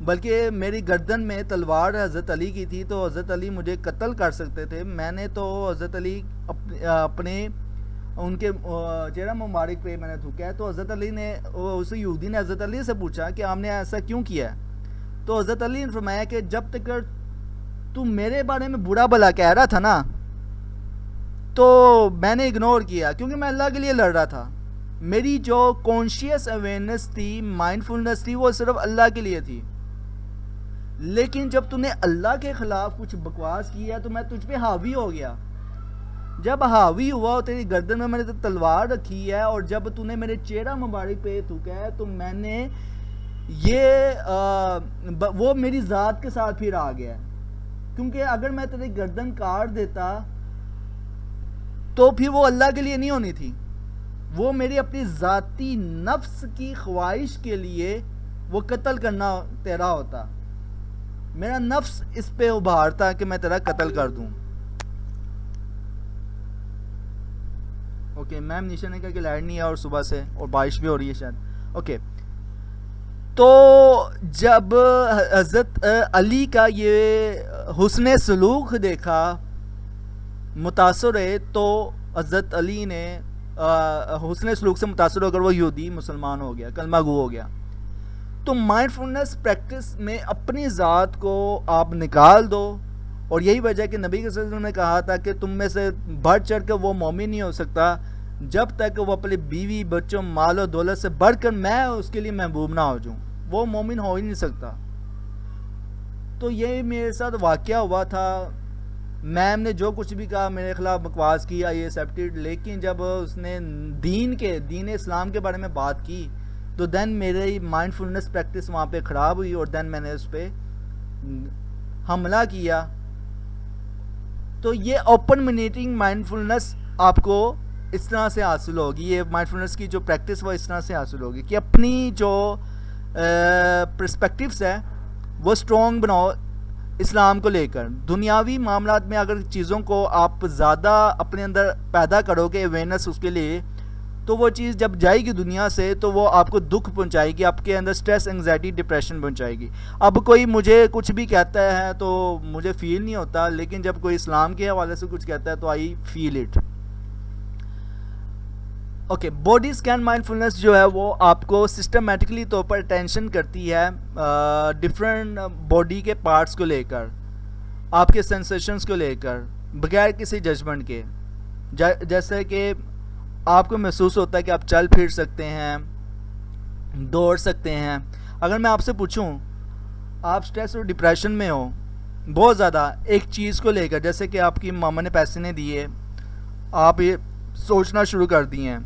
بلکہ میری گردن میں تلوار حضرت علی کی تھی تو حضرت علی مجھے قتل کر سکتے تھے, میں نے تو حضرت علی اپنے ان کے چہرہ مبارک پہ میں نے تھوکا ہے. تو حضرت علی نے, اس یہودی نے حضرت علی سے پوچھا کہ آپ نے ایسا کیوں کیا ہے؟ تو حضرت علی نے فرمایا کہ جب تک تو میرے بارے میں برا بھلا کہہ رہا تھا نا تو میں نے اگنور کیا, کیونکہ میں اللہ کے لیے لڑ رہا تھا. میری جو کانشیس اویئرنیس تھی, مائنڈ فلنس تھی, وہ صرف اللہ کے لیے تھی. لیکن جب تو نے اللہ کے خلاف کچھ بکواس کیا تو میں تجھ پہ حاوی ہو گیا. جب حاوی ہوا اور تیری گردن میں نے تلوار رکھی ہے اور جب تو نے میرے چہرہ مبارک پہ تھوکا ہے تو میں نے وہ میری ذات کے ساتھ پھر آ گیا, کیونکہ اگر میں تیری گردن کاٹ دیتا تو پھر وہ اللہ کے لیے نہیں ہونی تھی, وہ میری اپنی ذاتی نفس کی خواہش کے لیے وہ قتل کرنا تیرا ہوتا. میرا نفس اس پہ ابھارتا کہ میں تیرا قتل کر دوں. اوکے, میم نیشا نے کہا کہ لائٹ نہیں ہے اور صبح سے اور بارش بھی ہو رہی ہے شاید. اوکے, تو جب حضرت علی کا یہ حسن سلوک دیکھا متاثر ہے, تو حضرت علی نے حسن سلوک سے متاثر ہو کر وہ یہودی مسلمان ہو گیا, کلمہ گو ہو گیا. تو مائنڈ فلنس پریکٹس میں اپنی ذات کو آپ نکال دو, اور یہی وجہ کہ نبی صلی اللہ علیہ وسلم نے کہا تھا کہ تم میں سے بڑھ چڑھ کر وہ مومن نہیں ہو سکتا جب تک وہ اپنی بیوی بچوں مال و دولت سے بڑھ کر میں اس کے لیے محبوب نہ ہو جاؤں, وہ مومن ہو ہی نہیں سکتا. تو یہ میرے ساتھ واقعہ ہوا تھا. میم نے جو کچھ بھی کہا میرے خلاف بکواس کی, یہ ایکسیپٹیڈ, لیکن جب اس نے دین اسلام کے بارے میں بات کی تو دین میری مائنڈ فلنس پریکٹس وہاں پہ خراب ہوئی اور دین میں نے اس پہ حملہ کیا. تو یہ اوپن منیٹنگ مائنڈ فلنس آپ کو اس طرح سے حاصل ہوگی, یہ مائنڈ فلنس کی جو پریکٹس وہ اس طرح سے حاصل ہوگی کہ اپنی جو پرسپیکٹیوز ہے وہ سٹرونگ بناؤ اسلام کو لے کر. دنیاوی معاملات میں اگر چیزوں کو آپ زیادہ اپنے اندر پیدا کرو گے اویئرنیس اس کے لیے, تو وہ چیز جب جائے گی دنیا سے تو وہ آپ کو دکھ پہنچائے گی, آپ کے اندر سٹریس, انگزائٹی, ڈپریشن پہنچائے گی. اب کوئی مجھے کچھ بھی کہتا ہے تو مجھے فیل نہیں ہوتا, لیکن جب کوئی اسلام کے حوالے سے کچھ کہتا ہے تو I feel it. Okay, body scan mindfulness جو ہے وہ آپ کو سسٹمیٹکلی طور پر اٹینشن کرتی ہے ڈفرینٹ باڈی کے پارٹس کو لے کر, آپ کے سینسیشنز کو لے کر, بغیر کسی ججمنٹ کے. جیسے کہ آپ کو محسوس ہوتا ہے کہ آپ چل پھر سکتے ہیں, دوڑ سکتے ہیں. اگر میں آپ سے پوچھوں آپ سٹریس اور ڈپریشن میں ہو بہت زیادہ ایک چیز کو لے کر, جیسے کہ آپ کی ماما نے پیسے نہیں دیے, آپ یہ سوچنا شروع کر دیے ہیں,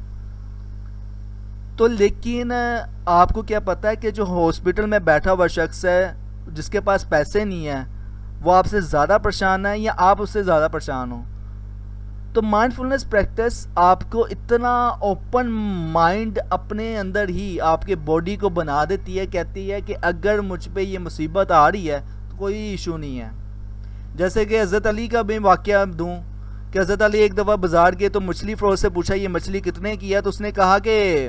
تو لیکن آپ کو کیا پتہ ہے کہ جو ہاسپٹل میں بیٹھا ہوا شخص ہے جس کے پاس پیسے نہیں ہیں وہ آپ سے زیادہ پریشان ہے یا آپ اس سے زیادہ پریشان ہو. تو مائنڈ فلنس پریکٹس آپ کو اتنا اوپن مائنڈ اپنے اندر ہی آپ کے باڈی کو بنا دیتی ہے, کہتی ہے کہ اگر مجھ پہ یہ مصیبت آ رہی ہے تو کوئی ایشو نہیں ہے. جیسے کہ حضرت علی کا بھی واقعہ دوں کہ حضرت علی ایک دفعہ بازار گئے تو مچھلی فروش سے پوچھا یہ مچھلی کتنے کی ہے, تو اس نے کہا کہ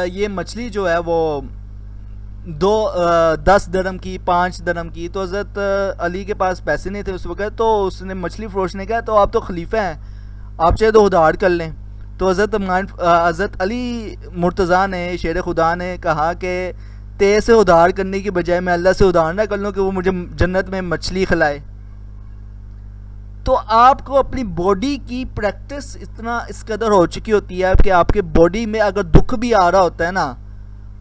یہ مچھلی جو ہے وہ 10 درہم کی, 5 درہم کی. تو حضرت علی کے پاس پیسے نہیں تھے اس وقت, تو اس نے مچھلی فروش نے کہا تو آپ تو خلیفہ ہیں, آپ چاہے تو ادھار کر لیں. تو حضرت علی مرتضیٰ نے, شیر خدا نے کہا کہ تے سے ادھار کرنے کی بجائے میں اللہ سے ادھار نہ کر لوں کہ وہ مجھے جنت میں مچھلی کھلائے. تو آپ کو اپنی باڈی کی پریکٹس اتنا اس قدر ہو چکی ہوتی ہے کہ آپ کے باڈی میں اگر دکھ بھی آ رہا ہوتا ہے نا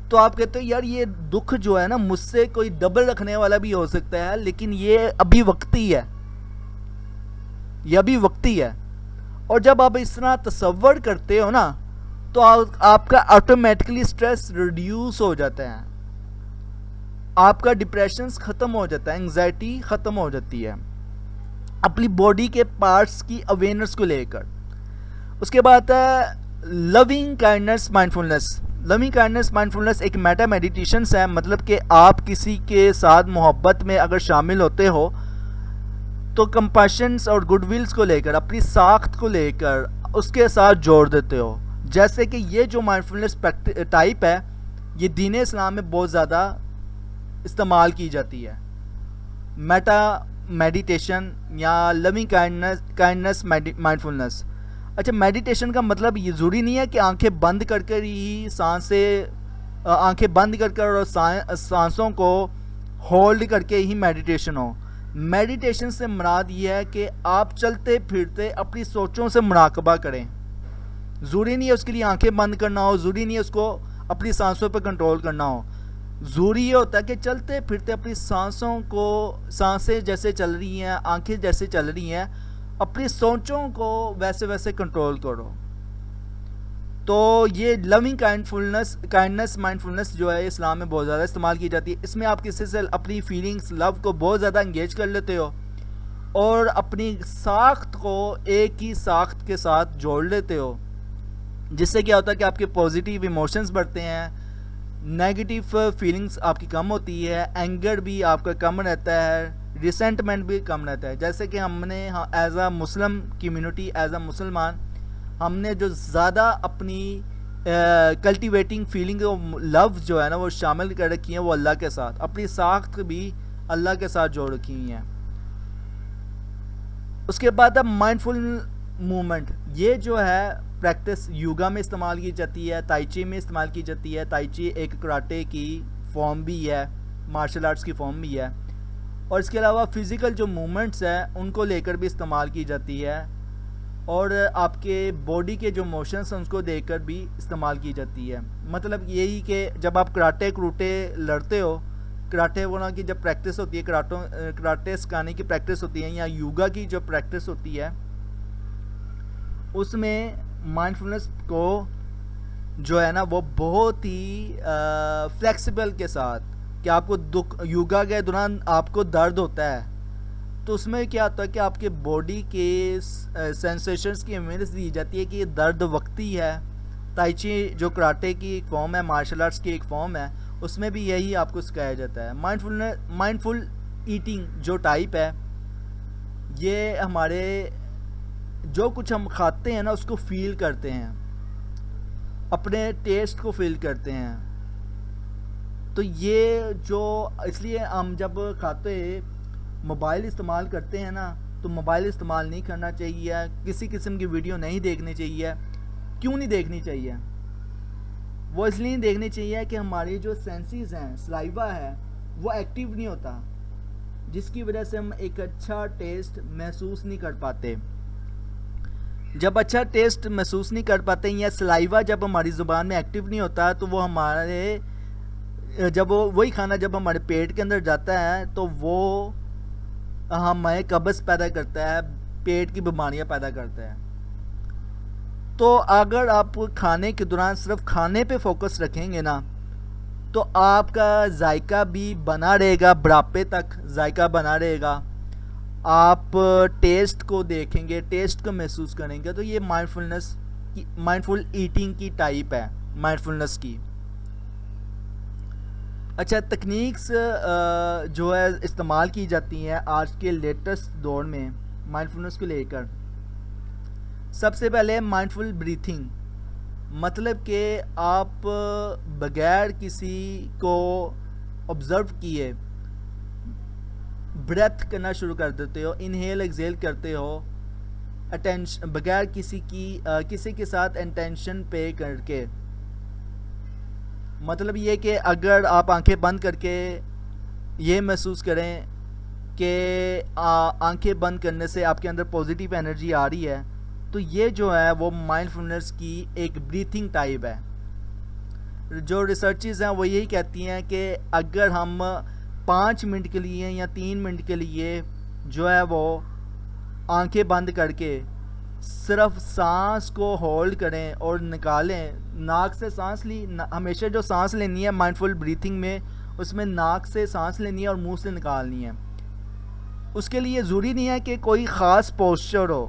تو آپ کہتے ہیں یار یہ دکھ جو ہے نا مجھ سے کوئی ڈبل رکھنے والا بھی ہو سکتا ہے, لیکن یہ ابھی وقتی ہے. یہ ابھی وقتی ہے. اور جب آپ اس طرح تصور کرتے ہو نا تو آپ کا آٹومیٹکلی سٹریس ریڈیوس ہو جاتا ہے, آپ کا ڈپریشنز ختم ہو جاتا ہے, انگزائٹی ختم ہو جاتی ہے اپنی باڈی کے پارٹس کی اویئرنس کو لے کر. اس کے بعد ہے لونگ کائنڈنس مائنڈفلنس. لونگ کائنڈنس مائنڈفلنس ایک میٹا میڈیٹیشنس ہے, مطلب کہ آپ کسی کے ساتھ محبت میں اگر شامل ہوتے ہو تو کمپیشنس اور گڈ ولز کو لے کر, اپنی ساخت کو لے کر اس کے ساتھ جوڑ دیتے ہو. جیسے کہ یہ جو مائنڈفلنس ٹائپ ہے یہ دین اسلام میں بہت زیادہ استعمال کی جاتی ہے. میٹا میڈیٹیشن یا لونگ کائنڈنس مائنڈفلنس. اچھا, میڈیٹیشن کا مطلب یہ ضروری نہیں ہے کہ آنکھیں بند کر کر ہی آنکھیں بند کر کر اور سانسوں کو ہولڈ کر کے ہی میڈیٹیشن ہو. میڈیٹیشن سے مراد یہ ہے کہ آپ چلتے پھرتے اپنی سوچوں سے مراقبہ کریں. ضروری نہیں ہے اس کے لیے آنکھیں بند کرنا ہو, ضروری نہیں ہے اس کو اپنی سانسوں پہ کنٹرول کرنا ہو. ضروری یہ ہوتا ہے کہ چلتے پھرتے اپنی سانسیں جیسے چل رہی ہیں, آنکھیں جیسے چل رہی ہیں, اپنی سوچوں کو ویسے کنٹرول کرو. تو یہ لونگ کائنڈنس مائنڈفلنس جو ہے اسلام میں بہت زیادہ استعمال کی جاتی ہے. اس میں آپ کسی سے اپنی فیلنگس لو کو بہت زیادہ انگیج کر لیتے ہو اور اپنی ساخت کو ایک ہی ساخت کے ساتھ جوڑ لیتے ہو, جس سے کیا ہوتا ہے کہ آپ کے پازیٹیو ایموشنز بڑھتے ہیں, نیگیٹیو فیلنگس آپ کی کم ہوتی ہے, اینگر بھی آپ کا کم رہتا ہے, ریسنٹمنٹ بھی کم رہتا ہے. جیسے کہ ہم نے as a Muslim community, as a مسلمان, ہم نے جو زیادہ اپنی کلٹیویٹنگ فیلنگ لو جو ہے نا وہ شامل کر رکھی ہیں وہ اللہ کے ساتھ, اپنی ساخت بھی اللہ کے ساتھ جوڑ رکھی ہوئی ہیں. اس کے بعد اب مائنڈفل موومنٹ. یہ جو ہے پریکٹس یوگا میں استعمال کی جاتی ہے, تائی چی میں استعمال کی جاتی ہے. تائی چی ایک کراٹے کی فارم بھی ہے, مارشل آرٹس کی فارم بھی ہے. اور اس کے علاوہ فزیکل جو موومنٹس ہیں ان کو لے کر بھی استعمال کی جاتی ہے, اور آپ کے باڈی کے جو موشنس ہیں اس کو دیکھ کر بھی استعمال کی جاتی ہے. مطلب یہی کہ جب آپ کراٹے لڑتے ہو, کراٹے وغیرہ کی جب پریکٹس ہوتی ہے, کراٹے سکھانے کی پریکٹس ہوتی ہے, یا یوگا کی جو پریکٹس ہوتی ہے, اس میں مائنڈفلنس کو جو ہے نا وہ بہت ہی فلیکسیبل کے ساتھ, کہ آپ کو یوگا کے دوران آپ کو درد ہوتا ہے تو اس میں کیا ہوتا ہے کہ آپ کے باڈی کے سینسیشنز کی اویئرنیس دی جاتی ہے کہ یہ درد وقتی ہے. تائی چی جو کراٹے کی ایک فارم ہے, مارشل آرٹس کی ایک فارم ہے, اس میں بھی یہی آپ کو سکھایا جاتا ہے. مائنڈفل ایٹنگ جو ٹائپ ہے, یہ ہمارے جو کچھ ہم کھاتے ہیں نا اس کو فیل کرتے ہیں, اپنے ٹیسٹ کو فیل کرتے ہیں. تو یہ جو اس لیے ہم جب کھاتے موبائل استعمال کرتے ہیں نا تو موبائل استعمال نہیں کرنا چاہیے, کسی قسم کی ویڈیو نہیں دیکھنی چاہیے. کیوں نہیں دیکھنی چاہیے؟ وہ اس لیے دیکھنی چاہیے کہ ہماری جو سینسز ہیں, سلائیوا ہے, وہ ایکٹیو نہیں ہوتا, جس کی وجہ سے ہم ایک اچھا ٹیسٹ محسوس نہیں کر پاتے. جب اچھا ٹیسٹ محسوس نہیں کر پاتے یا سلائیوا جب ہماری زبان میں ایکٹیو نہیں ہوتا تو وہ ہمارے جب وہی کھانا جب ہمارے پیٹ کے اندر جاتا ہے تو وہ ہمیں قبض پیدا کرتا ہے, پیٹ کی بیماریاں پیدا کرتا ہے. تو اگر آپ کھانے کے دوران صرف کھانے پہ فوکس رکھیں گے نا تو آپ کا ذائقہ بھی بنا رہے گا, بڑھاپے تک ذائقہ بنا رہے گا. آپ ٹیسٹ کو دیکھیں گے, ٹیسٹ کو محسوس کریں گے. تو یہ مائنڈفل ایٹنگ کی ٹائپ ہے مائنڈفلنس کی. اچھا, تکنیکس جو ہے استعمال کی جاتی ہیں آج کے لیٹسٹ دور میں مائنڈفلنس کو لے کر. سب سے پہلے مائنڈفل بریتھنگ, مطلب کہ آپ بغیر کسی کو آبزرو کیے بریتھ کرنا شروع کر دیتے ہو, انہیل ایکزیل کرتے ہو, بغیر کسی کے ساتھ انٹینشن پے کر کے. مطلب یہ کہ اگر آپ آنکھیں بند کر کے یہ محسوس کریں کہ آنکھیں بند کرنے سے آپ کے اندر پازیٹیو انرجی آ رہی ہے, تو یہ جو ہے وہ مائنڈفلنس کی ایک بریتھنگ ٹائپ ہے. جو ریسرچز ہیں وہ یہی کہتی ہیں کہ اگر ہم 5 منٹ کے لیے یا 3 منٹ کے لیے جو ہے وہ آنکھیں بند کر کے صرف سانس کو ہولڈ کریں اور نکالیں. ناک سے سانس لی, ہمیشہ جو سانس لینی ہے مائنڈفل بریتھنگ میں, اس میں ناک سے سانس لینی ہے اور منہ سے نکالنی ہے. اس کے لیے ضروری نہیں ہے کہ کوئی خاص پوسچر ہو.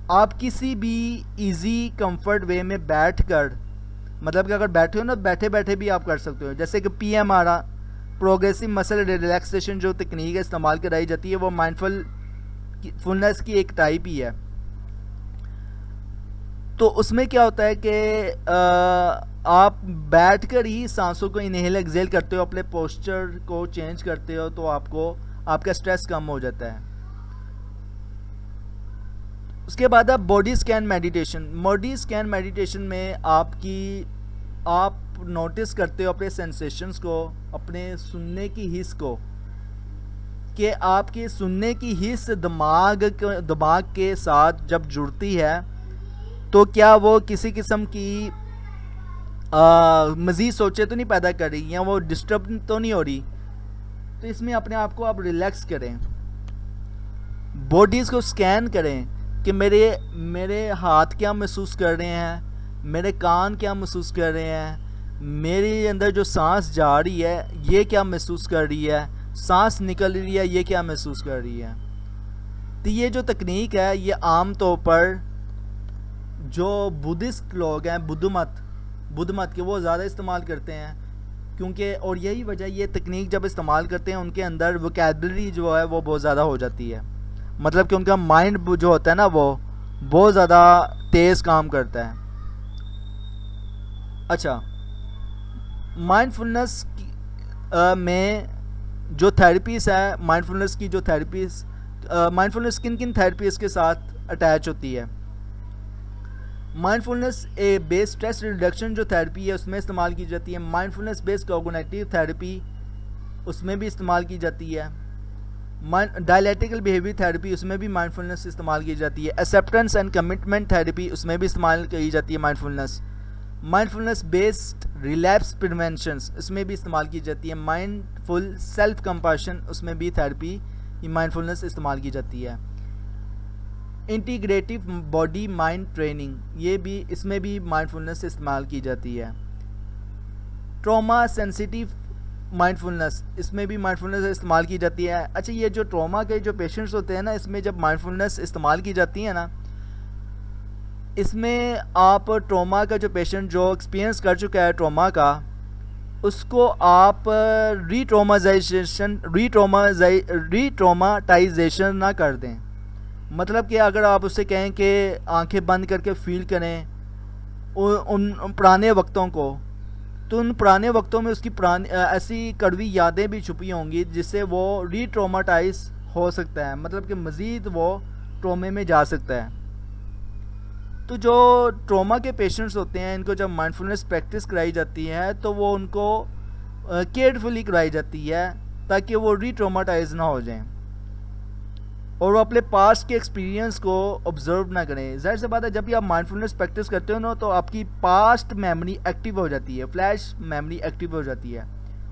آپ کسی بھی ایزی کمفرٹ وے میں بیٹھ کر, مطلب کہ اگر بیٹھے ہو نا, بیٹھے بیٹھے بھی آپ کر سکتے ہو. جیسے کہ پی ایم آر, پروگریسو مسل ریلیکسیشن جو تکنیک ہے استعمال کرائی جاتی ہے, وہ مائنڈفل فلنس کی ایک ٹائپ ہی ہے. تو اس میں کیا ہوتا ہے کہ آپ بیٹھ کر ہی سانسوں کو انہیل ایگزیل کرتے ہو, اپنے پوسچر کو چینج کرتے ہو, تو آپ کا سٹریس کم ہو جاتا ہے. اس کے بعد آپ body scan meditation. Body scan meditation میں آپ نوٹس کرتے ہو اپنے سینسیشنز کو, اپنے سننے کی حس کو, کہ آپ کی سننے کی حس دماغ کے ساتھ جب جڑتی ہے تو کیا وہ کسی قسم کی مزید سوچیں تو نہیں پیدا کر رہی, یا وہ ڈسٹرب تو نہیں ہو رہی. تو اس میں اپنے آپ کو آپ ریلیکس کریں, باڈیز کو سکین کریں کہ میرے ہاتھ کیا محسوس کر رہے ہیں, میرے کان کیا محسوس کر رہے ہیں, میرے اندر جو سانس جا رہی ہے یہ کیا محسوس کر رہی ہے, سانس نکل رہی ہے یہ کیا محسوس کر رہی ہے. تو یہ جو تکنیک ہے یہ عام طور پر جو بدھسٹ لوگ ہیں, بدھ مت کے, وہ زیادہ استعمال کرتے ہیں. کیونکہ اور یہی وجہ, یہ تکنیک جب استعمال کرتے ہیں ان کے اندر ووکیبلری جو ہے وہ بہت زیادہ ہو جاتی ہے. مطلب کہ ان کا مائنڈ جو ہوتا ہے نا وہ بہت زیادہ تیز کام کرتا ہے. اچھا, مائنڈ فلنس میں جو تھیراپیز ہے, مائنڈ فلنس کی جو تھیراپیز, مائنڈ فلنس کن تھیراپیز کے ساتھ اٹیچ ہوتی ہے. مائنڈ فلنس بیس اسٹریس ریڈکشن جو تھیراپی ہے اس میں استعمال کی جاتی ہے. مائنڈ فلنس بیس کوگنیٹیو تھیراپی اس میں بھی استعمال کی جاتی ہے. ڈائلیکٹیکل بیہیویئر تھیراپی اس میں بھی مائنڈ فلنس استعمال کی جاتی ہے. ایکسیپٹنس اینڈ کمٹمنٹ تھیراپی اس میں بھی استعمال کی جاتی ہے مائنڈ فلنس. مائنڈ فلنس بیسڈ ریلیپس پریونشنس اس میں بھی استعمال کی جاتی ہے. مائنڈ فل سیلف کمپیشن اس میں بھی تھیراپی مائنڈ فلنس استعمال کی جاتی ہے. انٹیگریٹو باڈی مائنڈ ٹریننگ یہ بھی, اس میں بھی مائنڈ فلنس استعمال کی جاتی ہے. ٹراما سینسیٹیو مائنڈ فلنس اس میں بھی مائنڈ فلنس استعمال کی جاتی ہے. اچھا, یہ جو ٹراما کے جو پیشنٹس ہوتے ہیں نا, اس میں جب مائنڈ فلنس استعمال کی جاتی ہے نا, اس میں آپ ٹراما کا جو پیشنٹ جو ایکسپیرینس کر چکا ہے ٹراما کا, اس کو آپ ری ٹراماٹائزیشن نہ کر دیں. مطلب کہ اگر آپ اس سے کہیں کہ آنکھیں بند کر کے فیل کریں ان پرانے وقتوں کو, تو ان پرانے وقتوں میں اس کی ایسی کڑوی یادیں بھی چھپی ہوں گی جس سے وہ ری ٹراماٹائز ہو سکتا ہے, مطلب کہ مزید وہ ٹرومے میں جا سکتا ہے. تو جو ٹراما کے پیشنٹس ہوتے ہیں ان کو جب مائنڈ فلنس پریکٹس کرائی جاتی ہے تو وہ ان کو کیئرفلی کرائی جاتی ہے تاکہ وہ ری ٹراماٹائز نہ ہو جائیں اور وہ اپنے پاسٹ کے ایکسپیرینس کو آبزرو نہ کریں. ظاہر سی بات ہے, جب بھی آپ مائنڈ فلنس پریکٹس کرتے ہو نا تو آپ کی پاسٹ میموری ایکٹیو ہو جاتی ہے, فلیش میموری ایکٹیو ہو جاتی ہے,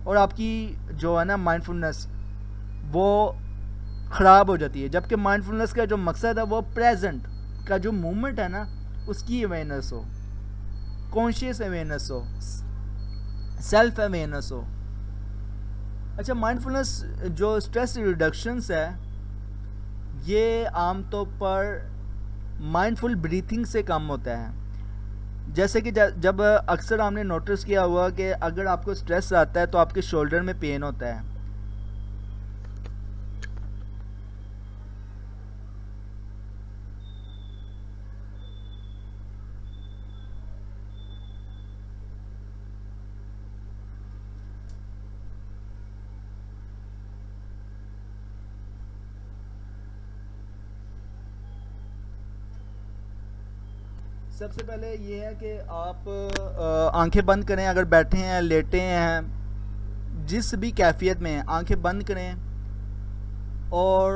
اور آپ کی جو ہے نا مائنڈ فلنس وہ خراب ہو جاتی ہے. جبکہ مائنڈ فلنس کا جو مقصد ہے وہ پریزنٹ کا جو مومنٹ ہے نا اس کی اویئرنیس ہو, کانشیس اویئرنیس ہو, سیلف اویئرنیس ہو. اچھا, مائنڈ فلنس جو اسٹریس ریڈکشنس ہے یہ عام طور پر مائنڈ فل بریتھنگ سے کم ہوتا ہے. جیسے کہ جب اکثر ہم نے نوٹس کیا ہوا کہ اگر آپ کو اسٹریس آتا ہے تو آپ کے شولڈر میں پین ہوتا ہے. سب سے پہلے یہ ہے کہ آپ آنکھیں بند کریں, اگر بیٹھے ہیں لیٹے ہیں جس بھی کیفیت میں آنکھیں بند کریں اور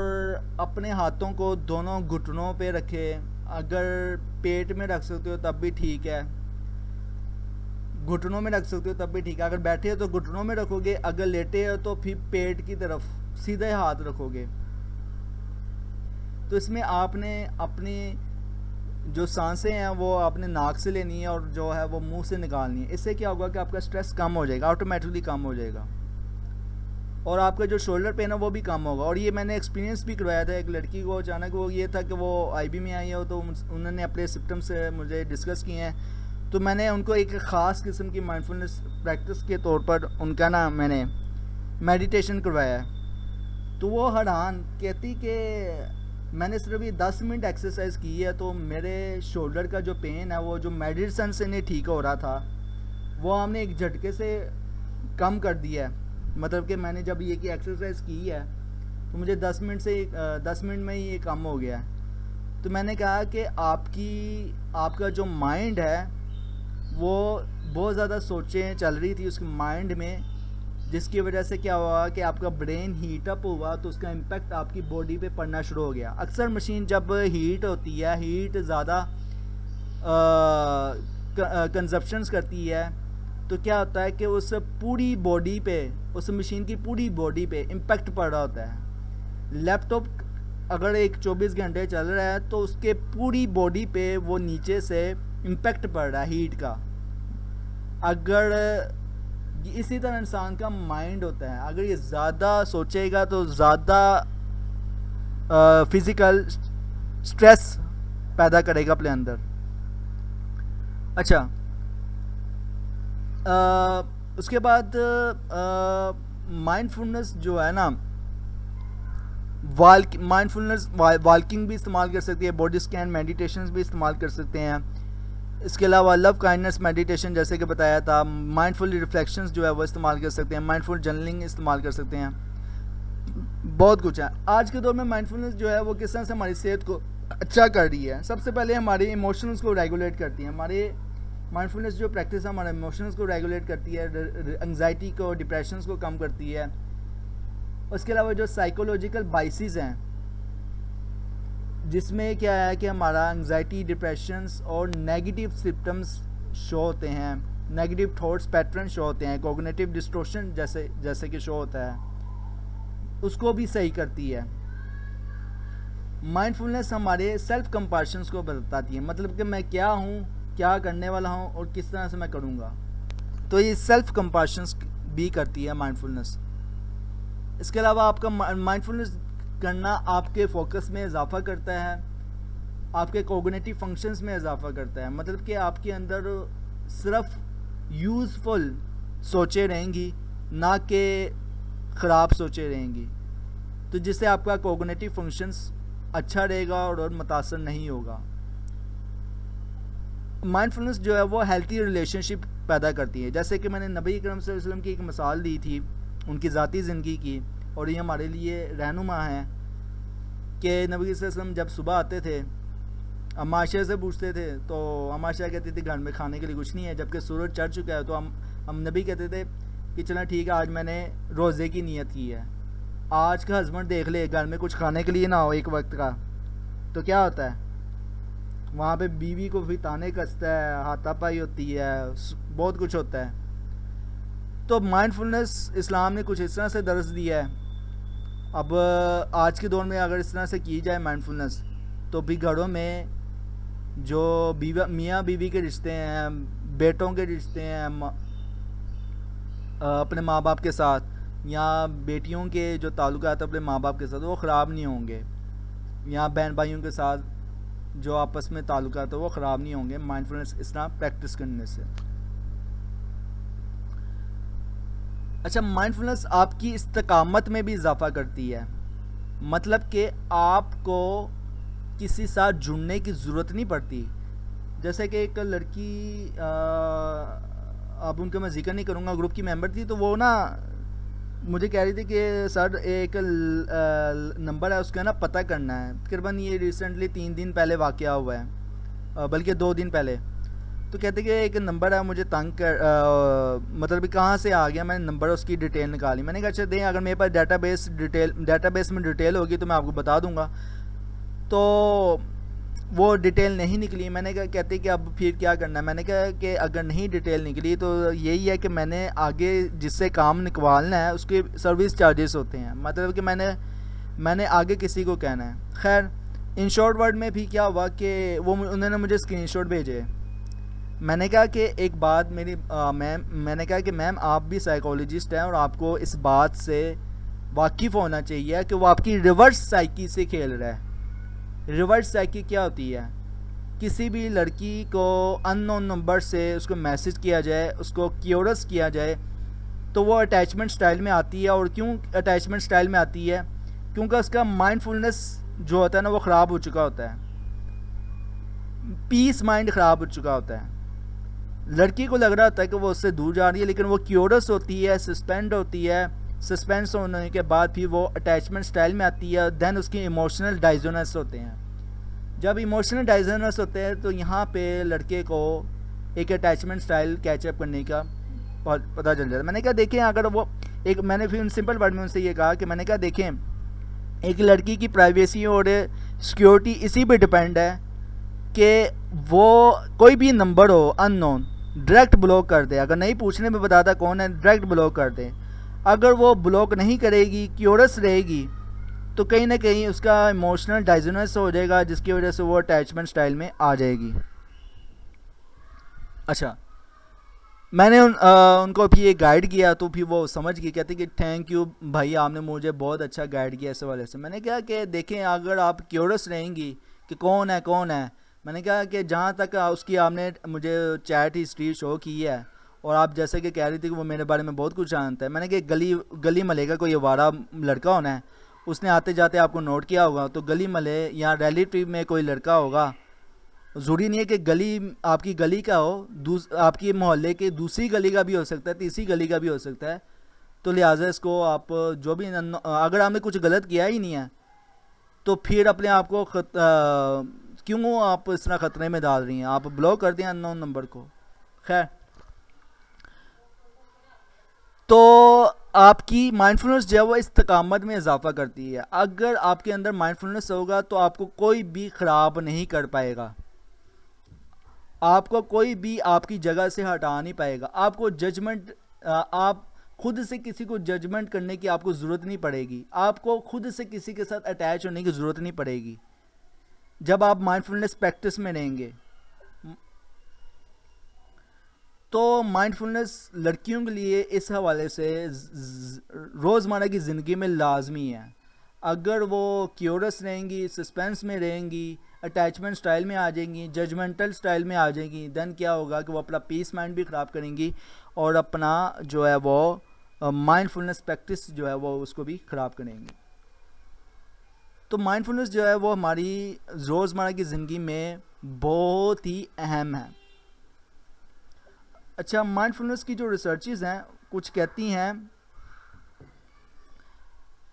اپنے ہاتھوں کو دونوں گھٹنوں پہ رکھیں. اگر پیٹ میں رکھ سکتے ہو تب بھی ٹھیک ہے, گھٹنوں میں رکھ سکتے ہو تب بھی ٹھیک ہے. اگر بیٹھے ہو تو گھٹنوں میں رکھو گے, اگر لیٹے ہو تو پھر پیٹ کی طرف سیدھے ہاتھ رکھو گے. تو اس میں آپ نے اپنی جو سانسیں ہیں وہ آپ نے ناک سے لینی ہے اور جو ہے وہ منہ سے نکالنی ہے. اس سے کیا ہوگا کہ آپ کا اسٹریس کم ہو جائے گا, آٹومیٹکلی کم ہو جائے گا, اور آپ کا جو شولڈر پین ہے وہ بھی کم ہوگا. اور یہ میں نے ایکسپیرینس بھی کروایا تھا ایک لڑکی کو. اچانک وہ یہ تھا کہ وہ آئی بی میں آئی ہو, تو انہوں نے اپنے سمپٹم سے مجھے ڈسکس کیے ہیں, تو میں نے ان کو ایک خاص قسم کی مائنڈفلنس پریکٹس کے طور پر ان کا نا میں نے میڈیٹیشن کروایا ہے. تو وہ حیران کہتی کہ میں نے صرف یہ 10 منٹ ایکسرسائز کی ہے تو میرے شولڈر کا جو پین ہے وہ جو میڈیسن سے نہیں ٹھیک ہو رہا تھا وہ ہم نے ایک جھٹکے سے کم کر دیا ہے. مطلب کہ میں نے جب یہ ایکسرسائز کی ہے تو مجھے 10 منٹ میں ہی یہ کم ہو گیا ہے. تو میں نے کہا کہ آپ کا جو مائنڈ ہے وہ بہت زیادہ سوچیں چل رہی تھی اس کے مائنڈ میں, جس کی وجہ سے کیا ہوا کہ آپ کا برین ہیٹ اپ ہوا تو اس کا امپیکٹ آپ کی باڈی پہ پڑنا شروع ہو گیا. اکثر مشین جب ہیٹ ہوتی ہے, ہیٹ زیادہ کنزپشنز کرتی ہے, تو کیا ہوتا ہے کہ اس پوری باڈی پہ, اس مشین کی پوری باڈی پہ امپیکٹ پڑ رہا ہوتا ہے. لیپ ٹاپ اگر ایک 24 گھنٹے چل رہا ہے تو اس کے پوری باڈی پہ وہ نیچے سے امپیکٹ پڑ رہا ہے ہیٹ کا. اگر اسی طرح انسان کا مائنڈ ہوتا ہے, اگر یہ زیادہ سوچے گا تو زیادہ فزیکل سٹریس پیدا کرے گا اپنے اندر. اچھا, اس کے بعد مائنڈفلنس جو ہے نا, مائنڈفلنس والکنگ بھی استعمال کر سکتی ہے, باڈی اسکین میڈیٹیشنز بھی استعمال کر سکتے ہیں. اس کے علاوہ لو کائنڈنس میڈیٹیشن جیسے کہ بتایا تھا, مائنڈفل ریفلیکشنز جو ہے وہ استعمال کر سکتے ہیں, مائنڈفل جرنلنگ استعمال کر سکتے ہیں, بہت کچھ ہے. آج کے دور میں مائنڈفلنس جو ہے وہ کس طرح سے ہماری صحت کو اچھا کر رہی ہے. سب سے پہلے ہماری ایموشنز کو ریگولیٹ کرتی ہے. ہمارے مائنڈفلنس جو پریکٹس ہے ہمارے ایموشنز کو ریگولیٹ کرتی ہے, انگزائٹی کو, ڈپریشنز کو کم کرتی ہے. اس کے علاوہ جو سائیکولوجیکل بائسز ہیں جس میں کیا ہے کہ ہمارا انگزائٹی, ڈپریشنز اور نیگیٹو سمپٹمز شو ہوتے ہیں, نیگیٹو تھاٹس پیٹرن شو ہوتے ہیں, کوگنیٹو ڈسٹورشن جیسے کہ شو ہوتا ہے, اس کو بھی صحیح کرتی ہے. مائنڈفلنس ہمارے سیلف کمپیشنز کو بتاتی ہے, مطلب کہ میں کیا ہوں, کیا کرنے والا ہوں اور کس طرح سے میں کروں گا. تو یہ سیلف کمپیشنز بھی کرتی ہے مائنڈفلنس. اس کے علاوہ آپ کا مائنڈفلنس کرنا آپ کے فوکس میں اضافہ کرتا ہے, آپ کے کوگنیٹو فنکشنز میں اضافہ کرتا ہے. مطلب کہ آپ کے اندر صرف یوزفل سوچیں رہیں گی, نہ کہ خراب سوچیں رہیں گی, تو جس سے آپ کا کوگنیٹو فنکشنز اچھا رہے گا اور متاثر نہیں ہوگا. مائنڈفلنس جو ہے وہ ہیلتھی ریلیشن شپ پیدا کرتی ہے. جیسے کہ میں نے نبی کریم صلی اللہ علیہ وسلم کی ایک مثال دی تھی ان کی ذاتی زندگی کی, اور یہ ہمارے لیے رہنما ہیں کہ نبی صلی اللہ علیہ وسلم جب صبح آتے تھے, ہم عائشہ سے پوچھتے تھے تو ہم عائشہ کہتے تھے گھر میں کھانے کے لیے کچھ نہیں ہے, جبکہ سورج چڑھ چکا ہے. تو ہم نبی کہتے تھے کہ چلیں ٹھیک ہے, آج میں نے روزے کی نیت کی ہے. آج کا ہسبینڈ دیکھ لے گھر میں کچھ کھانے کے لیے نہ ہو ایک وقت کا, تو کیا ہوتا ہے, وہاں پہ بیوی کو بھی تانے کستا ہے, ہاتھا پائی ہوتی ہے, بہت کچھ ہوتا ہے. تو مائنڈفلنس اسلام نے کچھ اس طرح سے درس دیا ہے. اب آج کے دور میں اگر اس طرح سے کی جائے مائنڈفلنس, تو بھی گھروں میں جو میاں بیوی کے رشتے ہیں, بیٹوں کے رشتے ہیں اپنے ماں باپ کے ساتھ, یا بیٹیوں کے جو تعلقات اپنے ماں باپ کے ساتھ, وہ خراب نہیں ہوں گے, یا بہن بھائیوں کے ساتھ جو آپس میں تعلقات ہیں وہ خراب نہیں ہوں گے مائنڈفلنس اس طرح پریکٹس کرنے سے. اچھا, مائنڈفلنس آپ کی استقامت میں بھی اضافہ کرتی ہے. مطلب کہ آپ کو کسی ساتھ جڑنے کی ضرورت نہیں پڑتی. جیسے کہ ایک لڑکی, اب ان کا میں ذکر نہیں کروں گا, گروپ کی ممبر تھی, تو وہ نا مجھے کہہ رہی تھی کہ سر ایک نمبر ہے اس کا نا پتہ کرنا ہے. تقریباً یہ ریسنٹلی 3 دن پہلے واقعہ ہوا ہے, بلکہ 2 دن پہلے. تو کہتے کہ ایک نمبر ہے, مجھے تنگ کر مطلب کہاں سے آ گیا, میں نے نمبر اس کی ڈیٹیل نکالی. میں نے کہا اچھا دیں, اگر میرے پاس ڈیٹا بیس میں ڈیٹیل ہوگی تو میں آپ کو بتا دوں گا. تو وہ ڈیٹیل نہیں نکلی. میں نے کہا کہتے کہ اب پھر کیا کرنا ہے. میں نے کہا کہ اگر نہیں ڈیٹیل نکلی تو یہی ہے کہ میں نے آگے جس سے کام نکالنا ہے اس کے سروس چارجز ہوتے ہیں, مطلب کہ میں نے آگے کسی کو کہنا ہے. خیر, ان شارٹ ورڈ میں بھی کیا ہوا کہ وہ انہوں نے مجھے اسکرین شاٹ بھیجے. میں نے کہا کہ ایک بات میری میم، میں نے کہا کہ میم آپ بھی سائیکالوجسٹ ہیں اور آپ کو اس بات سے واقف ہونا چاہیے کہ وہ آپ کی ریورس سائیکی سے کھیل رہا ہے. ریورس سائیکی کیا ہوتی ہے؟ کسی بھی لڑکی کو ان نون نمبر سے اس کو میسج کیا جائے، اس کو کیورس کیا جائے تو وہ اٹیچمنٹ سٹائل میں آتی ہے. اور کیوں اٹیچمنٹ سٹائل میں آتی ہے؟ کیونکہ اس کا مائنڈ فلنس جو ہوتا ہے نا وہ خراب ہو چکا ہوتا ہے، پیس مائنڈ خراب ہو چکا ہوتا ہے. لڑکی کو لگ رہا ہوتا ہے کہ وہ اس سے دور جا رہی ہے، لیکن وہ کیورس ہوتی ہے، سسپینڈ ہوتی ہے. سسپینس ہونے کے بعد پھر وہ اٹیچمنٹ سٹائل میں آتی ہے. دین اس کی ایموشنل ڈائزونس ہوتے ہیں. جب ایموشنل ڈائزونس ہوتے ہیں تو یہاں پہ لڑکے کو ایک اٹیچمنٹ سٹائل کیچ اپ کرنے کا پتہ چل جاتا ہے. میں نے کہا دیکھیں اگر وہ ایک، میں نے پھر سمپل ورڈ میں ان سے یہ کہا کہ میں نے کہا دیکھیں ایک لڑکی کی پرائیویسی اور سیکیورٹی اسی پہ ڈپینڈ ہے کہ وہ کوئی بھی نمبر ہو ان نون ڈائریکٹ بلاک کر دے. اگر نہیں پوچھنے میں بتاتا کون ہے ڈائریکٹ بلاک کر دے. اگر وہ بلاک نہیں کرے گی، کیورس رہے گی، تو کہیں نہ کہیں اس کا ایموشنل ڈائزونس ہو جائے گا جس کی وجہ سے وہ اٹیچمنٹ سٹائل میں آ جائے گی. اچھا، میں نے ان کو پھر یہ گائیڈ کیا تو پھر وہ سمجھ گئی، کہتے کہ تھینک یو بھائی آپ نے مجھے بہت اچھا گائیڈ کیا اس والے سے. میں نے کہا کہ دیکھیں اگر آپ کیورس رہیں گی کہ کون ہے کون ہے، میں نے کہا کہ جہاں تک اس کی آپ نے مجھے چیٹ ہسٹری شو کی ہے اور آپ جیسے کہ کہہ رہی تھی کہ وہ میرے بارے میں بہت کچھ جانتا ہے، میں نے کہا گلی ملے کا کوئی آوارہ لڑکا ہونا ہے، اس نے آتے جاتے آپ کو نوٹ کیا ہوگا. تو گلی ملے یا ریلیٹیو میں کوئی لڑکا ہوگا، ضروری نہیں ہے کہ گلی آپ کی گلی کا ہو، آپ کی محلے کی دوسری گلی کا بھی ہو سکتا ہے، تیسری گلی کا بھی ہو سکتا ہے. تو لہٰذا اس کو آپ جو بھی اگر آپ نے کچھ غلط کیا ہی نہیں ہے تو پھر اپنے آپ کو کیوں آپ اس طرح خطرے میں ڈال رہی ہیں؟ آپ بلاک کر دیں ان نون نمبر کو. خیر، تو آپ کی مائنڈ فلنس جو ہے وہ استقامت میں اضافہ کرتی ہے. اگر آپ کے اندر مائنڈ فلنس ہوگا تو آپ کو کوئی بھی خراب نہیں کر پائے گا، آپ کو کوئی بھی آپ کی جگہ سے ہٹا نہیں پائے گا. آپ کو ججمنٹ، آپ خود سے کسی کو ججمنٹ کرنے کی آپ کو ضرورت نہیں پڑے گی. آپ کو خود سے کسی کے ساتھ اٹیچ ہونے کی ضرورت نہیں پڑے گی جب آپ مائنڈ فلنس پریکٹس میں رہیں گے. تو مائنڈ فلنس لڑکیوں کے لیے اس حوالے سے روزمرہ کی زندگی میں لازمی ہے. اگر وہ کیورس رہیں گی، سسپینس میں رہیں گی، اٹیچمنٹ سٹائل میں آ جائیں گی، ججمنٹل سٹائل میں آ جائیں گی، دین کیا ہوگا کہ وہ اپنا پیس مائنڈ بھی خراب کریں گی اور اپنا جو ہے وہ مائنڈ فلنس پریکٹس جو ہے وہ اس کو بھی خراب کریں گی. تو مائنڈ فلنس جو ہے وہ ہماری روزمرہ کی زندگی میں بہت ہی اہم ہے. اچھا، مائنڈ فلنس کی جو ریسرچز ہیں کچھ کہتی ہیں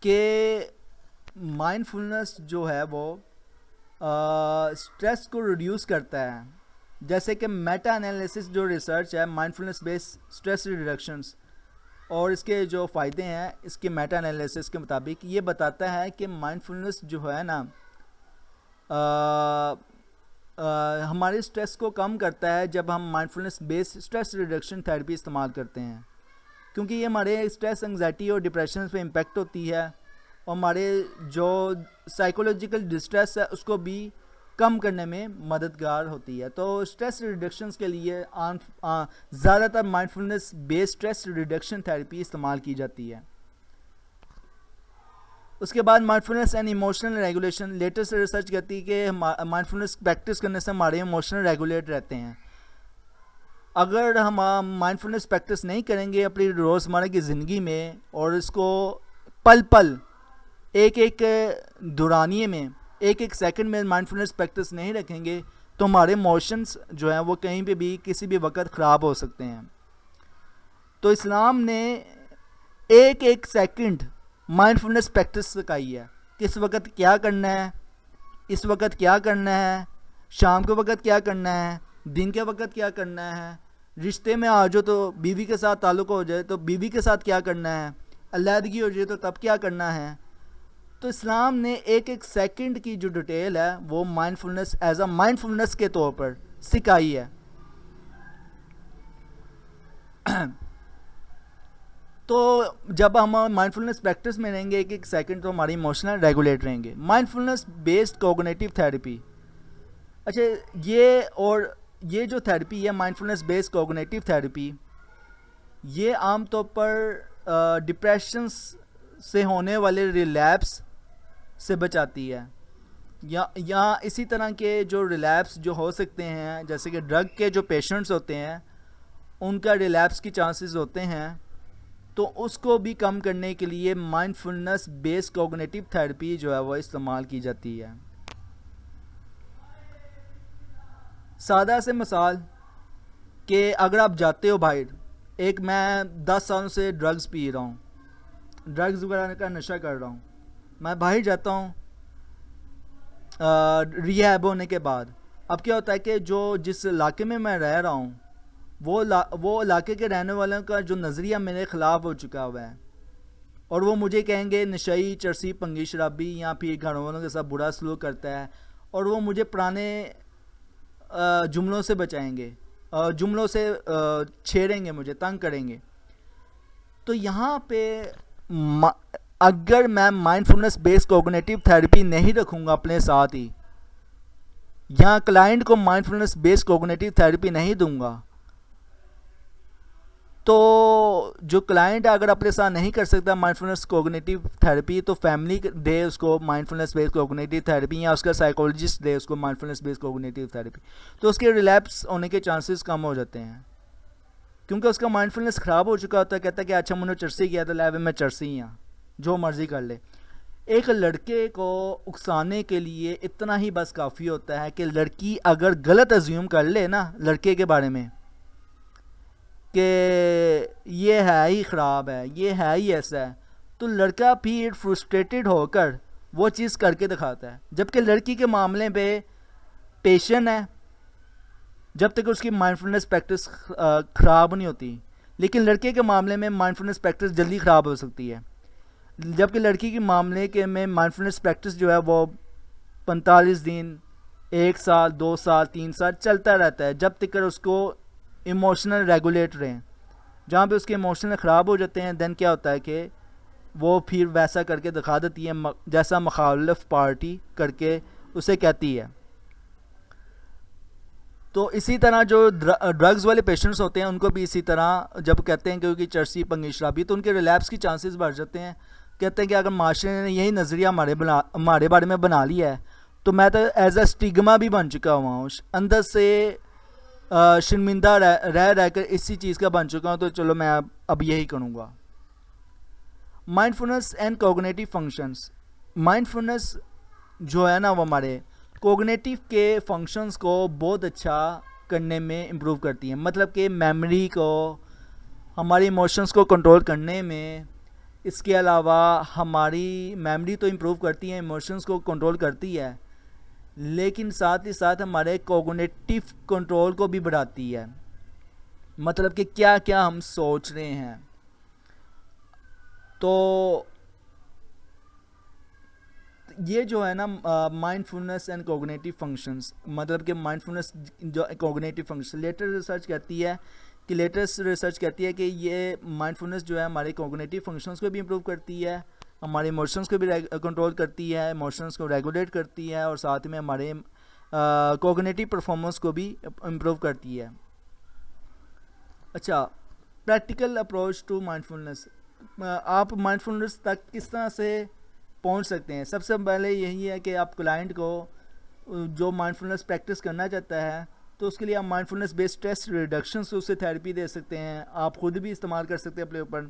کہ مائنڈ فلنس جو ہے وہ اسٹریس کو ریڈیوس کرتا ہے. جیسے کہ میٹا انالیسس جو ریسرچ ہے مائنڈ فلنس بیس اسٹریس ریڈکشنس، اور اس کے جو فائدے ہیں اس کے میٹا انالیسس کے مطابق یہ بتاتا ہے کہ مائنڈ فلنس جو ہے نا ہمارے اسٹریس کو کم کرتا ہے جب ہم مائنڈ فلنس بیس اسٹریس ریڈکشن تھیراپی استعمال کرتے ہیں. کیونکہ یہ ہمارے اسٹریس، انگزائٹی اور ڈپریشن پہ امپیکٹ ہوتی ہے اور ہمارے جو سائیکولوجیکل ڈسٹریس ہے اس کو بھی کم کرنے میں مددگار ہوتی ہے. تو اسٹریس ریڈکشنز کے لیے زیادہ تر مائنڈ فلنس بیس اسٹریس ریڈکشن تھیراپی استعمال کی جاتی ہے. اس کے بعد mind فلنس and emotional regulation. Latest research کہتی ہے کہ مائنڈ فلنس پریکٹس کرنے سے ہمارے ایموشنل ریگولیٹ رہتے ہیں. اگر ہم مائنڈ فلنس پریکٹس نہیں کریں گے اپنی روزمرہ کی زندگی میں اور اس کو پل پل ایک ایک دورانیے میں ایک ایک سیکنڈ میں مائنڈ فلنس پریکٹس نہیں رکھیں گے تو ہمارے ایموشنس جو ہیں وہ کہیں پہ بھی کسی بھی وقت خراب ہو سکتے ہیں. تو اسلام نے ایک ایک سیکنڈ مائنڈ فلنس پریکٹس سکھائی ہے. کس وقت کیا کرنا ہے، اس وقت کیا کرنا ہے، شام کے وقت کیا کرنا ہے، دن کے وقت کیا کرنا ہے، رشتے میں آ جاؤ تو بیوی کے ساتھ تعلق ہو جائے تو بیوی کے ساتھ کیا کرنا ہے، علیحدگی ہو جائے تو تب کیا کرنا ہے. تو اسلام نے ایک ایک سیکنڈ کی جو ڈیٹیل ہے وہ mindfulness as a mindfulness کے طور پر سکھائی ہے. تو جب ہم مائنڈفلنس پریکٹس میں رہیں گے ایک ایک سیکنڈ تو ہماری ایموشنل ریگولیٹ رہیں گے. مائنڈفلنس بیسڈ کوگنیٹیو تھیراپی. اچھا یہ جو تھیراپی ہے مائنڈفلنس بیسڈ کوگنیٹیو تھیراپی, یہ عام طور پر ڈپریشن سے ہونے والے ریلیپس سے بچاتی ہے. یا اسی طرح کے جو ریلیپس جو ہو سکتے ہیں, جیسے کہ ڈرگ کے جو پیشنٹس ہوتے ہیں ان کا ریلیپس کی چانسز ہوتے ہیں, تو اس کو بھی کم کرنے کے لیے مائنڈفلنس بیسڈ کوگنیٹیو تھیراپی جو ہے وہ استعمال کی جاتی ہے. سادہ سے مثال کہ اگر آپ جاتے ہو باہر, ایک میں 10 سالوں سے ڈرگز پی رہا ہوں, ڈرگز وغیرہ کا نشہ کر رہا ہوں, میں باہر جاتا ہوں ریہیب ہونے کے بعد. اب کیا ہوتا ہے کہ جس علاقے میں رہ رہا ہوں وہ علاقے کے رہنے والوں کا جو نظریہ میرے خلاف ہو چکا ہوا ہے, اور وہ مجھے کہیں گے نشئی, چرسی, پنگی, شرابی, یا پھر گھر والوں کے ساتھ برا سلوک کرتا ہے, اور وہ مجھے پرانے جملوں سے بچائیں گے, جملوں سے چھیڑیں گے, مجھے تنگ کریں گے. تو یہاں پہ اگر میں مائنڈفلنس بیسڈ کوگنیٹیو تھیراپی نہیں رکھوں گا اپنے ساتھ ہی, یہاں کلائنٹ کو مائنڈفلنس بیسڈ کوگنیٹیو تھیراپی نہیں دوں گا, تو جو کلائنٹ اگر اپنے ساتھ نہیں کر سکتا مائنڈفلنس کوگنیٹیو تھیراپی, تو فیملی دے اس کو مائنڈفلنس بیسڈ کوگنیٹیو تھیراپی, یا اس کا سائیکولوجسٹ دے اس کو مائنڈفلنس بیسڈ کوگنیٹیو تھیراپی, تو اس کے ریلیپس ہونے کے چانسز کم ہو جاتے ہیں, کیونکہ اس کا مائنڈفلنس خراب ہو چکا ہوتا ہے. کہتا ہے کہ اچھا میں نے چرسی کیا تو لیو میں چرسی ہی ہوں, جو مرضی کر لے. ایک لڑکے کو اکسانے کے لیے اتنا ہی بس کافی ہوتا ہے کہ لڑکی اگر غلط ازیوم کر لے نا لڑکے کے بارے میں کہ یہ ہے ہی خراب ہے, یہ ہے ہی ایسا ہے, تو لڑکا پھر فرسٹریٹڈ ہو کر وہ چیز کر کے دکھاتا ہے. جبکہ لڑکی کے معاملے پہ پیشن ہے جب تک اس کی مائنڈفلنس پریکٹس خراب نہیں ہوتی, لیکن لڑکے کے معاملے میں مائنڈفلنس پریکٹس جلدی خراب ہو سکتی ہے. جبکہ لڑکی کے معاملے میں مائنڈفلنس پریکٹس جو ہے وہ 45 دن, 1 سال, 2 سال, 3 سال چلتا رہتا ہے, جب تک اس کو ایموشنل ریگولیٹ رہیں. جہاں پہ اس کے ایموشنل خراب ہو جاتے ہیں, دین کیا ہوتا ہے کہ وہ پھر ویسا کر کے دکھا دیتی ہے جیسا مخالف پارٹی کر کے اسے کہتی ہے. تو اسی طرح جو ڈرگز والے پیشنٹس ہوتے ہیں ان کو بھی اسی طرح جب کہتے ہیں کہ چرسی, پنگی, شرابی, تو ان کے ریلیپس کی چانسز بڑھ جاتے ہیں. کہتے ہیں کہ اگر معاشرے نے یہی نظریہ ہمارے بارے میں بنا لیا ہے تو میں تو ایز اے اسٹگما بھی بن چکا ہوا ہوں, اندر سے شرمندہ رہ کر اسی چیز کا بن چکا ہوں, تو چلو میں اب یہی کروں گا. مائنڈفلنس اینڈ کوگنیٹیو فنکشنز. مائنڈفلنس جو ہے نا وہ ہمارے کوگنیٹیو کے فنکشنز کو بہت اچھا کرنے میں امپروو کرتی ہیں. مطلب کہ میموری کو, ہماری ایموشنز کو کنٹرول کرنے میں. اس کے علاوہ ہماری میموری تو امپروو کرتی ہے, ایموشنز کو کنٹرول کرتی ہے, لیکن ساتھ ہی ساتھ ہمارے کوگنیٹیو کنٹرول کو بھی بڑھاتی ہے. مطلب کہ کیا کیا ہم سوچ رہے ہیں. تو یہ جو ہے نا مائنڈفلنس اینڈ کوگنیٹیو فنکشنز, مطلب کہ مائنڈفلنس جو کوگنیٹیو فنکشن, لیٹسٹ ریسرچ کہتی ہے کہ یہ مائنڈفلنس جو ہے ہمارے کوگنیٹیو فنکشنز کو بھی امپروو کرتی ہے, ہمارے ایموشنز کو بھی کنٹرول کرتی ہے, ایموشنز کو ریگولیٹ کرتی ہے, اور ساتھ میں ہمارے کوگنیٹیو پرفارمنس کو بھی امپروو کرتی ہے. اچھا, پریکٹیکل اپروچ ٹو مائنڈفلنس. آپ مائنڈفلنس تک کس طرح سے پہنچ سکتے ہیں؟ سب سے پہلے یہی ہے کہ آپ کلائنٹ کو جو مائنڈفلنس پریکٹس کرنا چاہتا ہے تو اس کے لیے آپ مائنڈفلنس بیس اسٹریس ریڈکشن سے اسے تھیراپی دے سکتے ہیں. آپ خود بھی استعمال کر سکتے ہیں اپنے اوپر.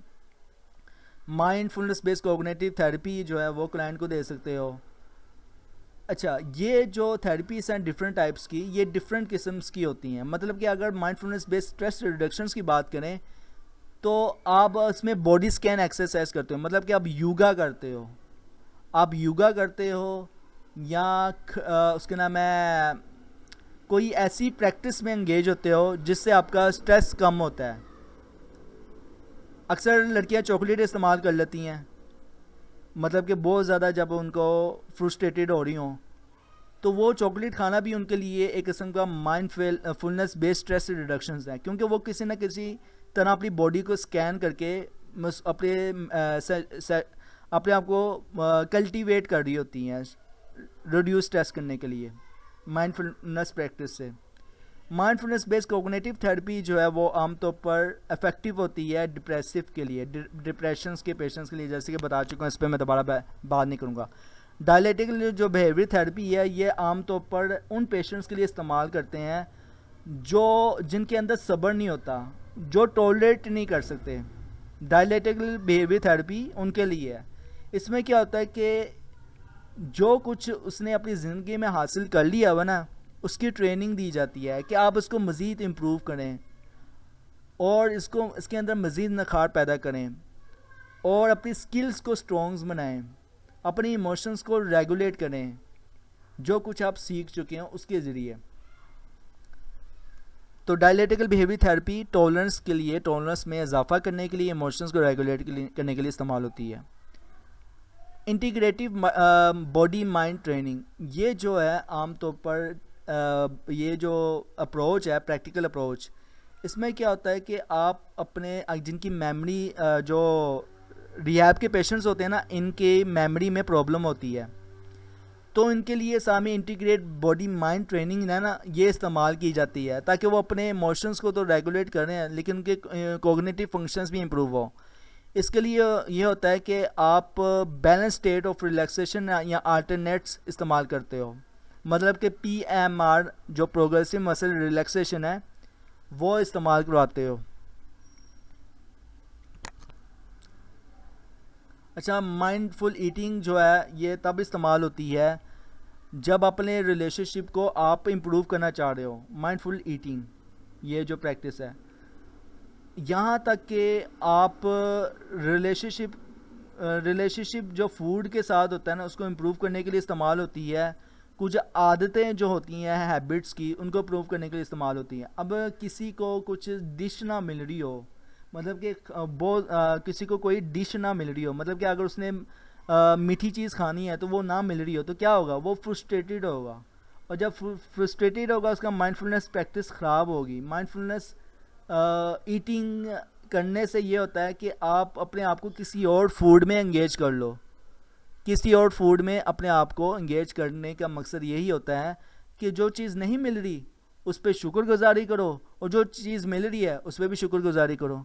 مائنڈفلنس بیس کوگنیٹیو تھیراپی جو ہے وہ کلائنٹ کو دے سکتے ہو. اچھا, یہ جو تھیراپیز ہیں ڈفرینٹ ٹائپس کی, یہ ڈفرینٹ قسمس کی ہوتی ہیں. مطلب کہ اگر مائنڈفلنس بیس اسٹریس ریڈکشنس کی بات کریں تو آپ اس میں باڈی اسکین ایکسرسائز کرتے ہو, مطلب کہ آپ یوگا کرتے ہو, یا اس کے نام ہے کوئی ایسی پریکٹس میں انگیج ہوتے ہو جس سے آپ کا اسٹریس کم ہوتا ہے. اکثر لڑکیاں چاکلیٹ استعمال کر لیتی ہیں, مطلب کہ بہت زیادہ جب ان کو فرسٹریٹڈ ہو رہی ہوں تو وہ چاکلیٹ کھانا بھی ان کے لیے ایک قسم کا مائنڈفلنس بیس اسٹریس ریڈکشنز ہے, کیونکہ وہ کسی نہ کسی طرح اپنی باڈی کو اسکین کر کے اپنے آپ کو کلٹیویٹ کر رہی ہوتی ہیں ریڈیوس اسٹریس کرنے کے لیے مائنڈفلنس پریکٹس سے. مائنڈفلنس بیسڈ کوگنیٹو تھراپی جو ہے وہ عام طور پر افیکٹو ہوتی ہے ڈپریسو کے لیے, ڈپریشنس کے پیشنٹس کے لیے, جیسے کہ بتا چکا ہوں, اس پہ میں دوبارہ بات نہیں کروں گا. ڈائلیٹیکل جو بیہیویئر تھراپی ہے یہ عام طور پر ان پیشنٹس کے لیے استعمال کرتے ہیں جن کے اندر صبر نہیں ہوتا, جو ٹولریٹ نہیں کر سکتے. ڈائلیٹیکل بیہیویئر تھراپی ان کے لیے ہے. اس میں کیا ہوتا ہے کہ جو کچھ اس نے اپنی زندگی میں حاصل کر لیا ہوا نا, اس کی ٹریننگ دی جاتی ہے کہ آپ اس کو مزید امپروو کریں اور اس کے اندر مزید نکھار پیدا کریں اور اپنی سکلز کو سٹرونگز بنائیں, اپنی ایموشنز کو ریگولیٹ کریں جو کچھ آپ سیکھ چکے ہیں اس کے ذریعے. تو ڈائلیٹیکل بیہیویئر تھراپی ٹولرنس کے لیے, ٹولرنس میں اضافہ کرنے کے لیے, ایموشنز کو ریگولیٹ کرنے کے لیے استعمال ہوتی ہے. انٹیگریٹو باڈی مائنڈ ٹریننگ, یہ جو ہے عام طور پر یہ جو اپروچ ہے پریکٹیکل اپروچ, اس میں کیا ہوتا ہے کہ آپ اپنے جن کی میموری, جو ریہیب کے پیشنٹس ہوتے ہیں نا, ان کے میموری میں پرابلم ہوتی ہے, تو ان کے لیے سامنے انٹیگریٹ باڈی مائنڈ ٹریننگ ہے نا, یہ استعمال کی جاتی ہے تاکہ وہ اپنے ایموشنس کو تو ریگولیٹ کریں لیکن ان کے کوگنیٹو فنکشنز بھی امپروو ہوں. اس کے لیے یہ ہوتا ہے کہ آپ بیلنس اسٹیٹ آف ریلیکسیشن یا آلٹرنیٹس استعمال کرتے ہو, مطلب کہ PMR جو پروگریسو مسل ریلیکسیشن ہے وہ استعمال کرواتے ہو. اچھا, مائنڈ فل ایٹنگ جو ہے یہ تب استعمال ہوتی ہے جب اپنے ریلیشن شپ کو آپ امپروو کرنا چاہ رہے ہو. مائنڈ فل ایٹنگ یہ جو پریکٹس ہے, یہاں تک کہ آپ ریلیشن شپ جو فوڈ کے ساتھ ہوتا ہے نا, اس کو امپروو کرنے کے لیے استعمال ہوتی ہے. کچھ عادتیں جو ہوتی ہیں ہیبٹس کی, ان کو امپروو کرنے کے لیے استعمال ہوتی ہیں. اب کسی کو کچھ ڈش نہ مل رہی ہو, مطلب کہ کسی کو کوئی ڈش نہ مل رہی ہو, مطلب کہ اگر اس نے میٹھی چیز کھانی ہے تو وہ نہ مل رہی ہو, تو کیا ہوگا, وہ فرسٹریٹڈ ہوگا, اور جب فرسٹریٹڈ ہوگا اس کا مائنڈفلنس پریکٹس خراب ہوگی. مائنڈفلنس ایٹنگ کرنے سے یہ ہوتا ہے کہ آپ اپنے آپ کو کسی اور فوڈ میں انگیج کر لو. کسی اور فوڈ میں اپنے آپ کو انگیج کرنے کا مقصد یہی ہوتا ہے کہ جو چیز نہیں مل رہی اس پہ شکر گزاری کرو, اور جو چیز مل رہی ہے اس پہ بھی شکر گزاری کرو.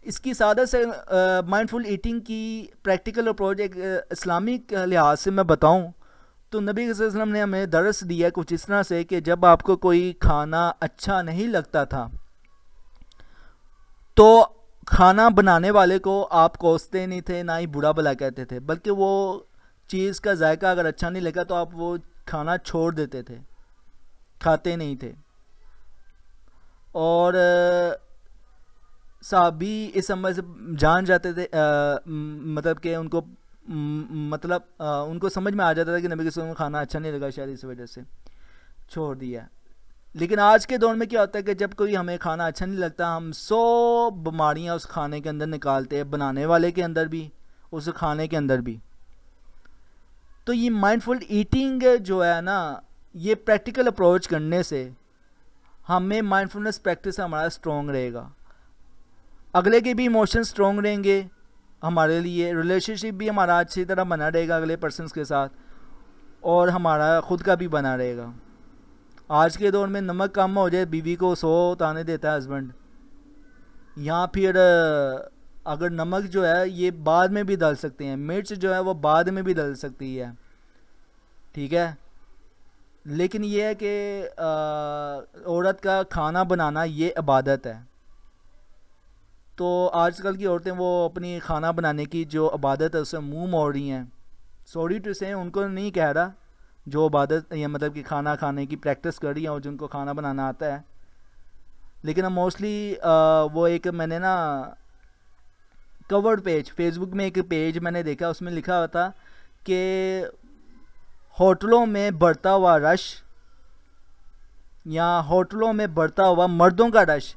اس کی سادہ سے مائنڈ فل ایٹنگ کی پریکٹیکل اپروچ ایک اسلامک لحاظ سے میں بتاؤں تو نبی صلی اللہ علیہ وسلم نے ہمیں درس دیا کچھ اس طرح سے کہ جب آپ کو کوئی کھانا اچھا نہیں لگتا تھا تو کھانا بنانے والے کو آپ کوستے نہیں تھے, نہ ہی برا بھلا کہتے تھے, بلکہ وہ چیز کا ذائقہ اگر اچھا نہیں لگا تو آپ وہ کھانا چھوڑ دیتے تھے, کھاتے نہیں تھے. اور صحابی اس عمل سے جان جاتے تھے, مطلب کہ ان کو سمجھ میں آ جاتا تھا کہ نبی کے وسلم کو کھانا اچھا نہیں لگا, شاید اس وجہ سے چھوڑ دیا. لیکن آج کے دور میں کیا ہوتا ہے کہ جب کوئی ہمیں کھانا اچھا نہیں لگتا, ہم 100 بیماریاں اس کھانے کے اندر نکالتے ہیں, بنانے والے کے اندر بھی, اس کھانے کے اندر بھی. تو یہ مائنڈ فل ایٹنگ جو ہے نا, یہ پریکٹیکل اپروچ کرنے سے ہمیں مائنڈ فلنس پریکٹس ہمارا اسٹرانگ رہے گا, اگلے کے بھی ایموشن اسٹرانگ رہیں گے ہمارے لیے, ریلیشن شپ بھی ہمارا اچھی طرح بنا رہے گا اگلے پرسنس کے ساتھ, اور ہمارا خود کا بھی بنا رہے گا. آج کے دور میں نمک کم ہو جائے بیوی کو 100 تانے دیتا ہے ہسبینڈ, یا پھر اگر نمک جو ہے یہ بعد میں بھی ڈال سکتے ہیں, مرچ جو ہے وہ بعد میں بھی ڈل سکتی ہے, ٹھیک ہے. لیکن یہ ہے کہ عورت کا کھانا بنانا یہ عبادت ہے. تو آج کل کی عورتیں وہ اپنی کھانا بنانے کی جو عبادت ہے اس سے منہ موڑ رہی ہیں. سوری ٹو سے ان کو نہیں کہہ رہا, جو عبادت یا مطلب کہ کھانا کھانے کی پریکٹس کر رہی ہیں اور جن کو کھانا بنانا آتا ہے. لیکن اب موسٹلی وہ ایک میں نے نا کورڈ پیج فیس بک میں ایک پیج میں نے دیکھا, اس میں لکھا ہوا تھا کہ ہوٹلوں میں بڑھتا ہوا رش یا ہوٹلوں میں بڑھتا ہوا مردوں کا رش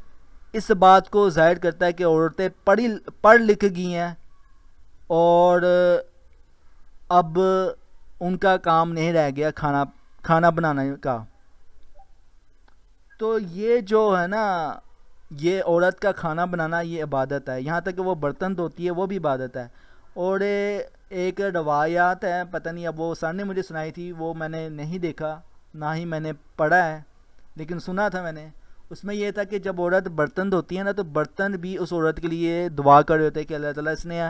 اس بات کو ظاہر کرتا ہے کہ عورتیں پڑھ لکھ گئی ہیں اور اب ان کا کام نہیں رہ گیا کھانا بنانے کا. تو یہ جو ہے نا یہ عورت کا کھانا بنانا یہ عبادت ہے، یہاں تک کہ وہ برتن دھوتی ہے وہ بھی عبادت ہے. اور ایک روایات ہے، پتہ نہیں اب وہ سر نے مجھے سنائی تھی، وہ میں نے نہیں دیکھا نہ ہی میں نے پڑھا ہے، لیکن سنا تھا میں نے. اس میں یہ تھا کہ جب عورت برتن دھوتی ہے نا تو برتن بھی اس عورت کے لیے دعا کر رہے ہوتے ہیں کہ اللہ تعالیٰ اس نے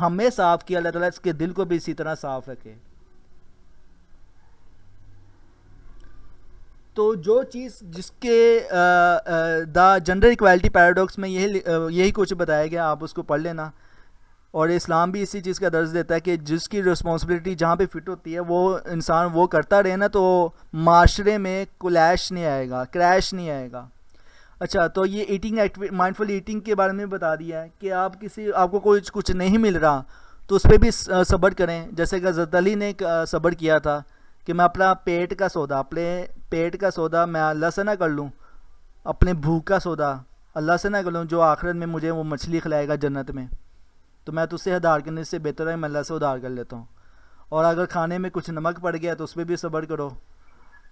ہمیں صاف کیا، اللہ تعالیٰ اس کے دل کو بھی اسی طرح صاف رکھے. تو جو چیز جس کے دا جنڈر ایکوالٹی پیراڈاکس میں یہی کچھ بتایا گیا، آپ اس کو پڑھ لینا. اور اسلام بھی اسی چیز کا درس دیتا ہے کہ جس کی رسپانسبلٹی جہاں پہ فٹ ہوتی ہے وہ انسان وہ کرتا رہے نا، تو معاشرے میں کلیش نہیں آئے گا، کریش نہیں آئے گا. اچھا، تو یہ ایٹنگ مائنڈفل ایٹنگ کے بارے میں بتا دیا ہے کہ آپ کو کوئی کچھ نہیں مل رہا تو اس پہ بھی صبر کریں. جیسے کہ حضرت علی نے صبر کیا تھا کہ میں اپنے پیٹ کا سودا میں اللہ سے نہ کر لوں، اپنے بھوک کا سودا اللہ سے نہ کر لوں، جو آخرت میں مجھے وہ مچھلی کھلائے گا جنت میں، تو میں تو اس سے ادھار کرنے سے بہتر ہے میں اللہ سے ادھار کر لیتا ہوں. اور اگر کھانے میں کچھ نمک پڑ گیا تو اس پہ بھی صبر کرو،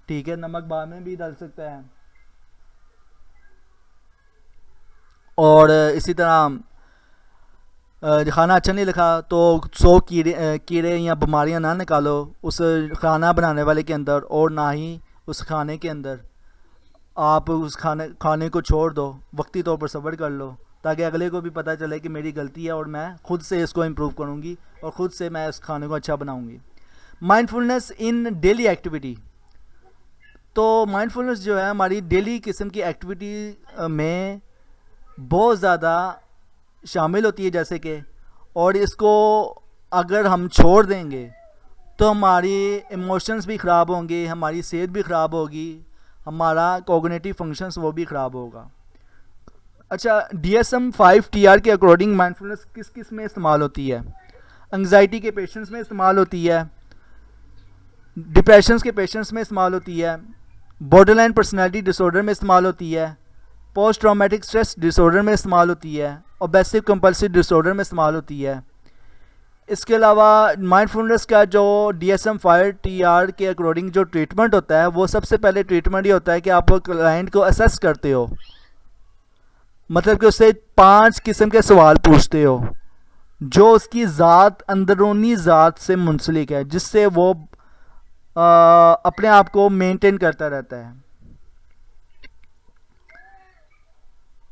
ٹھیک ہے، نمک بعد میں بھی ڈل سکتا ہے. اور اسی طرح کھانا اچھا نہیں لکھا تو 100 کیڑے یا بیماریاں نہ نکالو اس کھانا بنانے والے کے اندر، اور نہ ہی اس کھانے کے اندر. آپ اس کھانے کو چھوڑ دو، وقتی طور پر صبر کر لو تاکہ اگلے کو بھی پتہ چلے کہ میری غلطی ہے اور میں خود سے اس کو امپروو کروں گی اور خود سے میں اس کھانے کو اچھا بناؤں گی. مائنڈفلنس ان ڈیلی ایکٹیویٹی. تو مائنڈفلنس جو ہے ہماری ڈیلی قسم کی ایکٹیویٹی میں بہت زیادہ شامل ہوتی ہے، جیسے کہ، اور اس کو اگر ہم چھوڑ دیں گے تو ہماری ایموشنز بھی خراب ہوں گے، ہماری صحت بھی خراب ہوگی، ہمارا کوگنیٹیو فنکشنز وہ بھی خراب ہوگا. اچھا، DSM-5 TR کے اکارڈنگ مائنڈفلنس کس کس میں استعمال ہوتی ہے؟ انگزائٹی کے پیشنٹس میں استعمال ہوتی ہے، ڈپریشنس کے پیشنٹس میں استعمال ہوتی ہے، بارڈر لائن پرسنالٹی ڈس آرڈر میں استعمال ہوتی ہے، post traumatic stress dis order میں استعمال ہوتی ہے، اوبیسیو کمپلسیو ڈس آرڈر میں استعمال ہوتی ہے. اس کے علاوہ مائنڈفلنس کا جو DSM-5 TR کے اکارڈنگ جو ٹریٹمنٹ ہوتا ہے، وہ سب سے پہلے ٹریٹمنٹ یہ ہوتا ہے کہ آپ کلائنٹ کو اسیس کرتے ہو، مطلب کہ اس سے 5 قسم کے سوال پوچھتے ہو جو اس کی ذات، اندرونی ذات سے منسلک ہے، جس سے وہ اپنے آپ کو مینٹین کرتا رہتا ہے،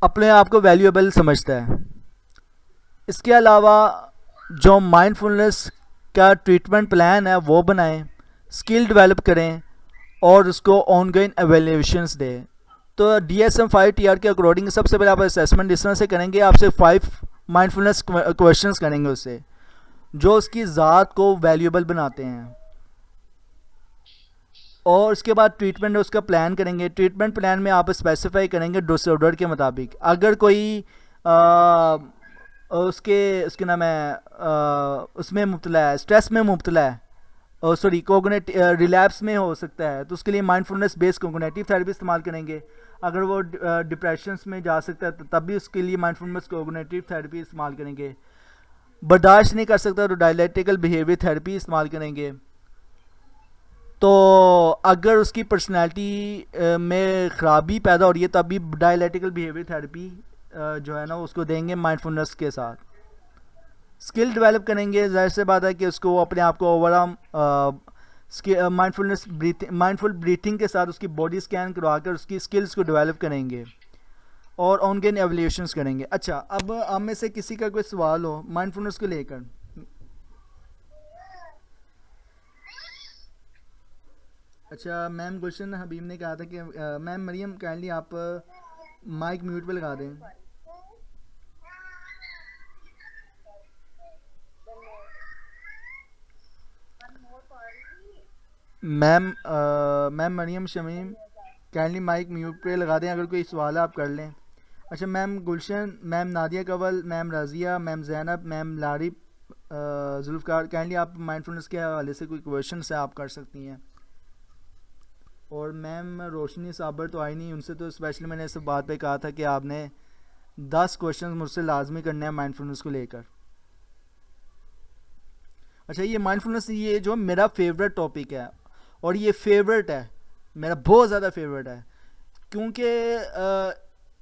اپنے آپ کو ویلیویبل سمجھتا ہے. اس کے علاوہ جو مائنڈفلنس کا ٹریٹمنٹ پلان ہے وہ بنائیں، اسکل ڈیولپ کریں اور اس کو آن گوئنگ ایویلیویشنس دیں. تو DSM-5 TR کے اکارڈنگ سب سے پہلے آپ اسیسمنٹ اس طرح سے کریں گے، آپ سے 5 مائنڈفلنس کویشچنس کریں گے اس سے جو اس کی ذات کو ویلیوبل بناتے ہیں. اور اس کے بعد ٹریٹمنٹ اس کا پلان کریں گے. ٹریٹمنٹ پلان میں آپ اسپیسیفائی کریں گے ڈس آرڈر کے مطابق. اگر کوئی اس کے نام ہے اس میں مبتلا ہے، اسٹریس میں مبتلا ہے، سوری ریلیپس میں ہو سکتا ہے، تو اس کے لیے مائنڈفلنس بیسڈ کوگنیٹیو تھراپی استعمال کریں گے. اگر وہ ڈپریشنس میں جا سکتا ہے تب بھی اس کے لیے مائنڈفلنس کوگنیٹیو تھراپی استعمال کریں گے. برداشت نہیں کر سکتا تو ڈائلیکٹیکل بیہیویئر تھراپی استعمال کریں گے. تو اگر اس کی پرسنالٹی میں خرابی پیدا ہو رہی ہے تب بھی ڈائلیکٹیکل بیہیویئر تھراپی جو ہے نا اس کو دیں گے مائنڈفلنس کے ساتھ. اسکل ڈیولپ کریں گے، ظاہر سے بات ہے کہ اس کو اپنے آپ کو مائنڈفل بریتھنگ کے ساتھ اس کی باڈی اسکین کروا کر اس کی اسکلس کو ڈیولپ کریں گے اور آن گوئنگ ایویلیوشنس کریں گے. اچھا، اب ہم میں سے کسی کا کوئی سوال ہو مائنڈفلنس کو لے کر. اچھا، میم گلشن حبیب نے کہا تھا کہ میم مریم کائنڈلی آپ مائک میوٹ پہ لگا دیں. میم مریم شمیم کائنڈلی مائک میوٹ پہ لگا دیں، اگر کوئی سوال ہے آپ کر لیں. اچھا، میم گلشن، میم نادیہ کنول، میم رضیہ، میم زینب، میم لاری ذوالفقار، کائنڈلی آپ مائنڈفلنس کے حوالے سے کوئی کویشچنس ہیں آپ کر سکتی ہیں. اور میم روشنی صابر تو آئی نہیں، ان سے تو اسپیشلی میں نے اس بات پہ کہا تھا کہ آپ نے 10 کویشچنز مجھ سے لازمی کرنے ہیں مائنڈفلنس کو لے کر. اچھا، یہ مائنڈفلنس یہ جو میرا فیوریٹ ٹاپک ہے اور یہ فیوریٹ ہے، میرا بہت زیادہ فیوریٹ ہے، کیونکہ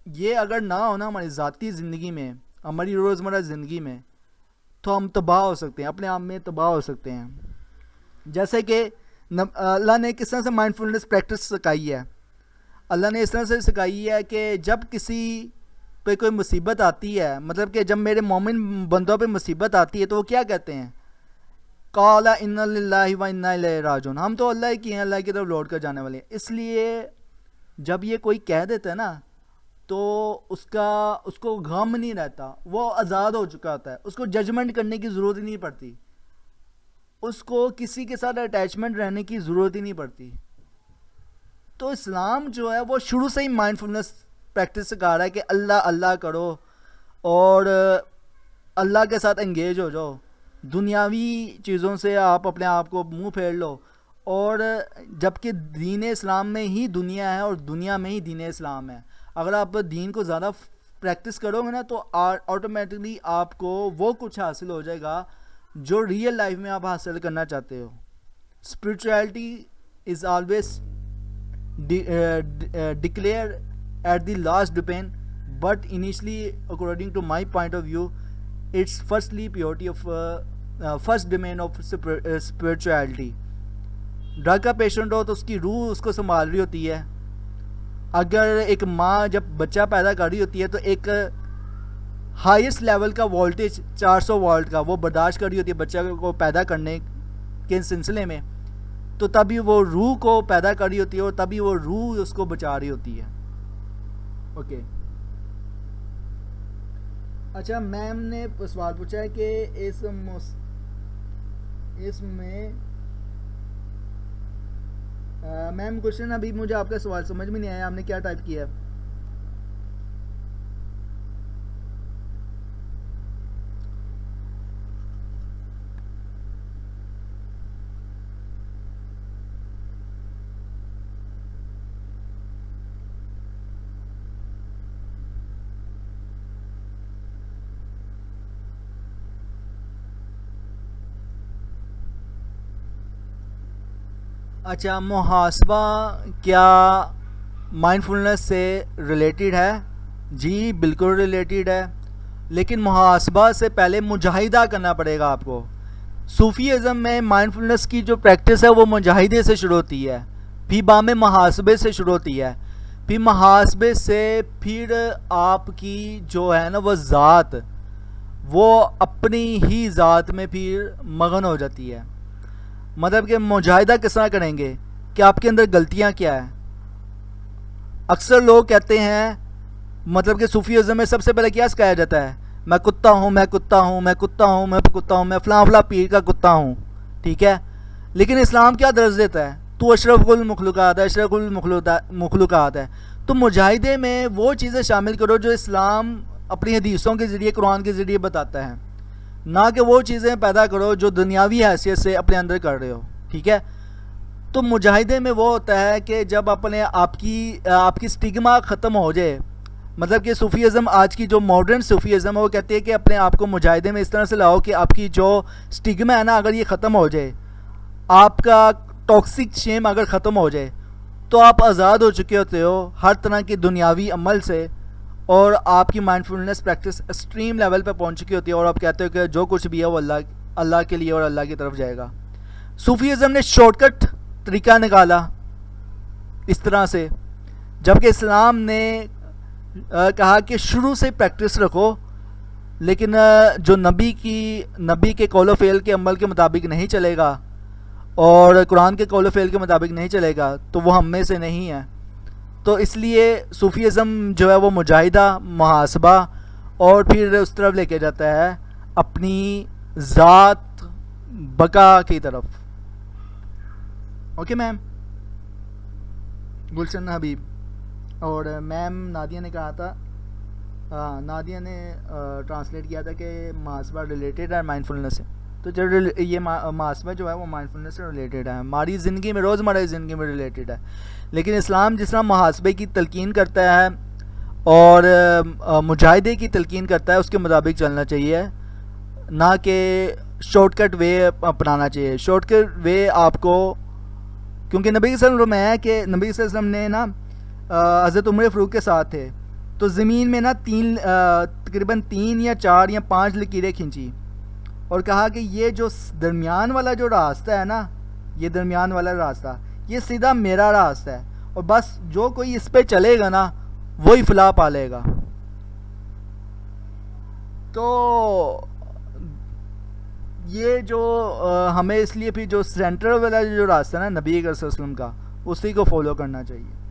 یہ اگر نہ ہونا ہماری ذاتی زندگی میں، ہماری روزمرہ زندگی میں، تو ہم تباہ ہو سکتے ہیں، اپنے آپ میں تباہ ہو سکتے ہیں. جیسے کہ اللہ نے کس طرح سے مائنڈ فلنس پریکٹس سکھائی ہے. اللہ نے اس طرح سے سکھائی ہے کہ جب کسی پہ کوئی مصیبت آتی ہے، مطلب کہ جب میرے مومن بندوں پہ مصیبت آتی ہے تو وہ کیا کہتے ہیں؟ قال ان للہ و انا الیہ راجعون، ہم تو اللہ کی ہیں، اللہ کی طرف لوٹ کر جانے والے ہیں. اس لیے جب یہ کوئی کہہ دیتا ہے نا تو اس کو غم نہیں رہتا، وہ آزاد ہو چکا ہوتا ہے، اس کو ججمنٹ کرنے کی ضرورت ہی نہیں پڑتی، اس کو کسی کے ساتھ اٹیچمنٹ رہنے کی ضرورت ہی نہیں پڑتی. تو اسلام جو ہے وہ شروع سے ہی مائنڈ فلنس پریکٹس سکھا رہا ہے کہ اللہ اللہ کرو اور اللہ کے ساتھ انگیج ہو جاؤ، دنیاوی چیزوں سے آپ اپنے آپ کو منہ پھیر لو. اور جبکہ دین اسلام میں ہی دنیا ہے اور دنیا میں ہی دین اسلام ہے. اگر آپ دین کو زیادہ پریکٹس کرو گے نا تو آٹومیٹکلی آپ کو وہ کچھ حاصل ہو جائے گا جو ریئل لائف میں آپ حاصل کرنا چاہتے ہو. Spirituality is always declare at the last depend, but initially according to my point of view it's firstly purity of first domain of spirituality. Drug کا پیشنٹ ہو تو اس کی روح اس کو سنبھال رہی ہوتی ہے. اگر ایک ماں جب بچہ پیدا کر رہی ہوتی ہے تو ایک ہائیسٹ لیول کا وولٹیج 400 وولٹ کا وہ برداشت کر رہی ہوتی ہے بچہ کو پیدا کرنے کے سلسلے میں، تو تبھی وہ روح کو پیدا کر رہی ہوتی ہے اور تبھی وہ روح اس کو بچا رہی ہوتی ہے. اوکے اچھا، میم نے سوال پوچھا ہے کہ اس میں میم کوشچن ابھی مجھے آپ کا سوال سمجھ میں نہیں آیا، آپ نے کیا ٹائپ کیا ہے؟ اچھا، محاسبہ کیا مائنڈ فلنس سے ریلیٹڈ ہے؟ جی بالکل ریلیٹڈ ہے، لیکن محاسبہ سے پہلے مجاہدہ کرنا پڑے گا آپ کو. صوفی ازم میں مائنڈ فلنس کی جو پریکٹس ہے وہ مجاہدے سے شروع ہوتی ہے، پھر بام محاسبے سے شروع ہوتی ہے، پھر محاسبے سے پھر آپ کی جو ہے نا وہ ذات، وہ اپنی ہی ذات میں پھر مگن ہو جاتی ہے. مطلب کہ مجاہدہ کس طرح کریں گے کہ آپ کے اندر غلطیاں کیا ہیں. اکثر لوگ کہتے ہیں، مطلب کہ صوفی ازم میں سب سے پہلے کیا سکھایا جاتا ہے؟ میں کتا ہوں، میں کتا ہوں، میں کتا ہوں، میں کتا ہوں، میں فلاں فلاں پیر کا کتا ہوں. ٹھیک ہے، لیکن اسلام کیا درس دیتا ہے؟ تو اشرف المخلوقات ہے، اشرف المخلوقات ہے. تو مجاہدے میں وہ چیزیں شامل کرو جو اسلام اپنی حدیثوں کے ذریعے، قرآن کے ذریعے بتاتا ہے، نہ کہ وہ چیزیں پیدا کرو جو دنیاوی حیثیت سے اپنے اندر کر رہے ہو. ٹھیک ہے، تو مجاہدے میں وہ ہوتا ہے کہ جب اپنے آپ کی سٹگما ختم ہو جائے. مطلب کہ صوفی ازم، آج کی جو ماڈرن صوفی ازم ہے، وہ کہتی ہے کہ اپنے آپ کو مجاہدے میں اس طرح سے لاؤ کہ آپ کی جو سٹگما ہے نا، اگر یہ ختم ہو جائے، آپ کا ٹاکسک شیم اگر ختم ہو جائے، تو آپ آزاد ہو چکے ہوتے ہو ہر طرح کی دنیاوی عمل سے، اور آپ کی مائنڈ فلنس پریکٹس ایکسٹریم لیول پہ پہنچ چکی ہوتی ہے، اور آپ کہتے ہو کہ جو کچھ بھی ہے وہ اللہ کے لیے اور اللہ کی طرف جائے گا. صوفی ازم نے شارٹ کٹ طریقہ نکالا اس طرح سے، جبکہ اسلام نے کہا کہ شروع سے پریکٹس رکھو، لیکن جو نبی کے قول و فعل کے عمل کے مطابق نہیں چلے گا اور قرآن کے قول و فعل کے مطابق نہیں چلے گا تو وہ ہم میں سے نہیں ہے. تو اس لیے صوفی ازم جو ہے وہ مجاہدہ، محاسبہ اور پھر اس طرف لے کے جاتا ہے اپنی ذات بقا کی طرف. اوکے میم، گلشن حبیب. اور میم نادیہ نے کہا تھا، نادیہ نے ٹرانسلیٹ کیا تھا کہ محاسبہ ریلیٹڈ ہے مائنڈ فلنس سے. تو جو یہ محاسبہ جو ہے وہ مائنڈ فلنس سے ریلیٹڈ ہے، ہماری زندگی میں، روزمرہ زندگی میں ریلیٹڈ ہے. لیکن اسلام جس طرح محاسبے کی تلقین کرتا ہے اور مجاہدے کی تلقین کرتا ہے، اس کے مطابق چلنا چاہیے، نہ کہ شارٹ کٹ وے اپنانا چاہیے. شارٹ کٹ وے آپ کو، کیونکہ نبی صلی اللہ علیہ وسلم ہے کہ نبی صلی اللہ علیہ وسلم نے نا حضرت عمر فاروق کے ساتھ تھے، تو زمین میں نا تقریباً 3 یا 4 یا 5 لکیریں کھینچی اور کہا کہ یہ جو درمیان والا جو راستہ ہے نا، یہ درمیان والا راستہ یہ سیدھا میرا راستہ ہے، اور بس جو کوئی اس پہ چلے گا نا وہی فلاح پا لے گا۔ تو یہ جو ہمیں اس لیے پھر جو سینٹر والا جو راستہ ہے نا نبی کریم صلی اللہ علیہ وسلم کا، اسی کو فالو کرنا چاہیے۔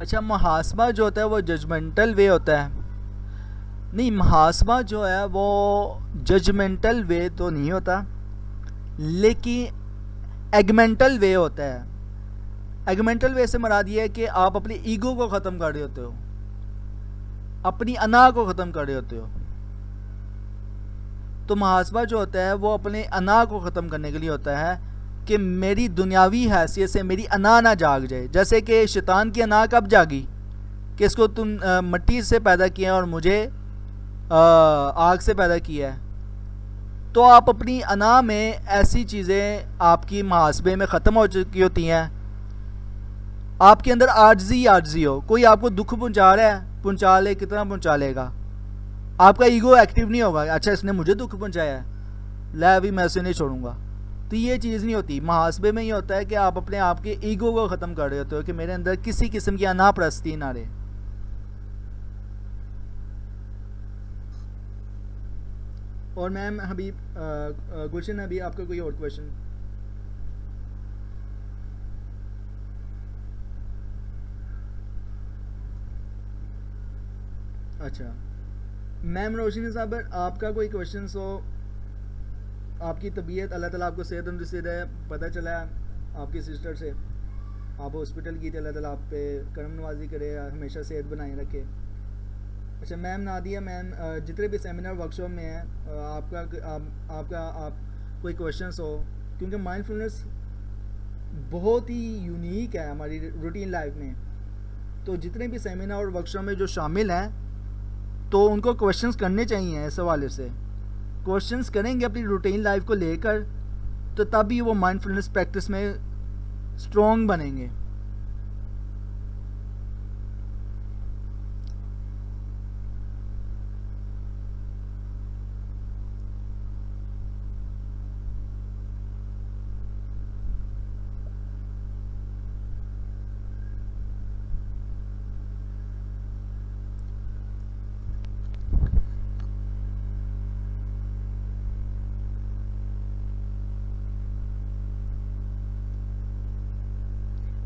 اچھا، محاسبہ جو ہوتا ہے وہ ججمنٹل وے ہوتا ہے؟ نہیں، محاسبہ جو ہے وہ ججمنٹل وے تو نہیں ہوتا، لیکن ایگمنٹل وے ہوتا ہے۔ ایگمنٹل وے سے مراد یہ ہے کہ آپ اپنی ایگو کو ختم کر رہے ہوتے ہو، اپنی انا کو ختم کر رہے ہوتے ہو۔ تو محاسبہ جو ہوتا ہے وہ اپنے انا کو ختم کرنے کے لیے ہوتا ہے کہ میری دنیاوی حیثیت سے میری انا نہ جاگ جائے۔ جیسے کہ شیطان کی انا کب جاگی کہ اس کو تم مٹی سے پیدا کیا اور مجھے آگ سے پیدا کیا ہے۔ تو آپ اپنی انا میں ایسی چیزیں آپ کی محاسبے میں ختم ہو چکی ہوتی ہیں، آپ کے اندر عاجزی ہو، کوئی آپ کو دکھ پہنچا رہا ہے، پہنچا لے، کتنا پہنچا لے گا، آپ کا ایگو ایکٹیو نہیں ہوگا، اچھا اس نے مجھے دکھ پہنچایا ہے، لے ابھی میں اسے نہیں چھوڑوں گا۔ تو یہ چیز نہیں ہوتی۔ محاسبے میں یہ ہوتا ہے کہ آپ اپنے آپ کے ایگو کو ختم کر رہے ہوتے ہو کہ میرے اندر کسی قسم کی انا پرستی نہ رہے۔ اور میم حبیب گلشن حبیب، آپ کا کوئی اور کویشچن؟ اچھا میم روشنی صاحب، آپ کا کوئی کویشچنس ہو؟ آپ کی طبیعت، اللہ تعالیٰ آپ کو صحت نصیب ہے، پتہ چلا ہے آپ کی سسٹر سے، آپ ہاسپٹل کی تھی، اللہ تعالیٰ آپ پہ کرم نوازی کرے، ہمیشہ صحت بنائے رکھے۔ اچھا میم نادیہ میم، جتنے بھی سیمینار ورک شاپ میں ہیں، آپ کوئی کویشچنس ہو، کیونکہ مائنڈ فلنس بہت ہی یونیک ہے ہماری روٹین لائف میں، تو جتنے بھی سیمینار اور ورک شاپ میں جو شامل ہیں تو ان کو کویشچنس کرنے چاہیے۔ اس حوالے سے کویشچنس کریں گے اپنی روٹین لائف کو لے کر تو تبھی وہ مائنڈ فلنس پریکٹس میں اسٹرانگ بنیں گے۔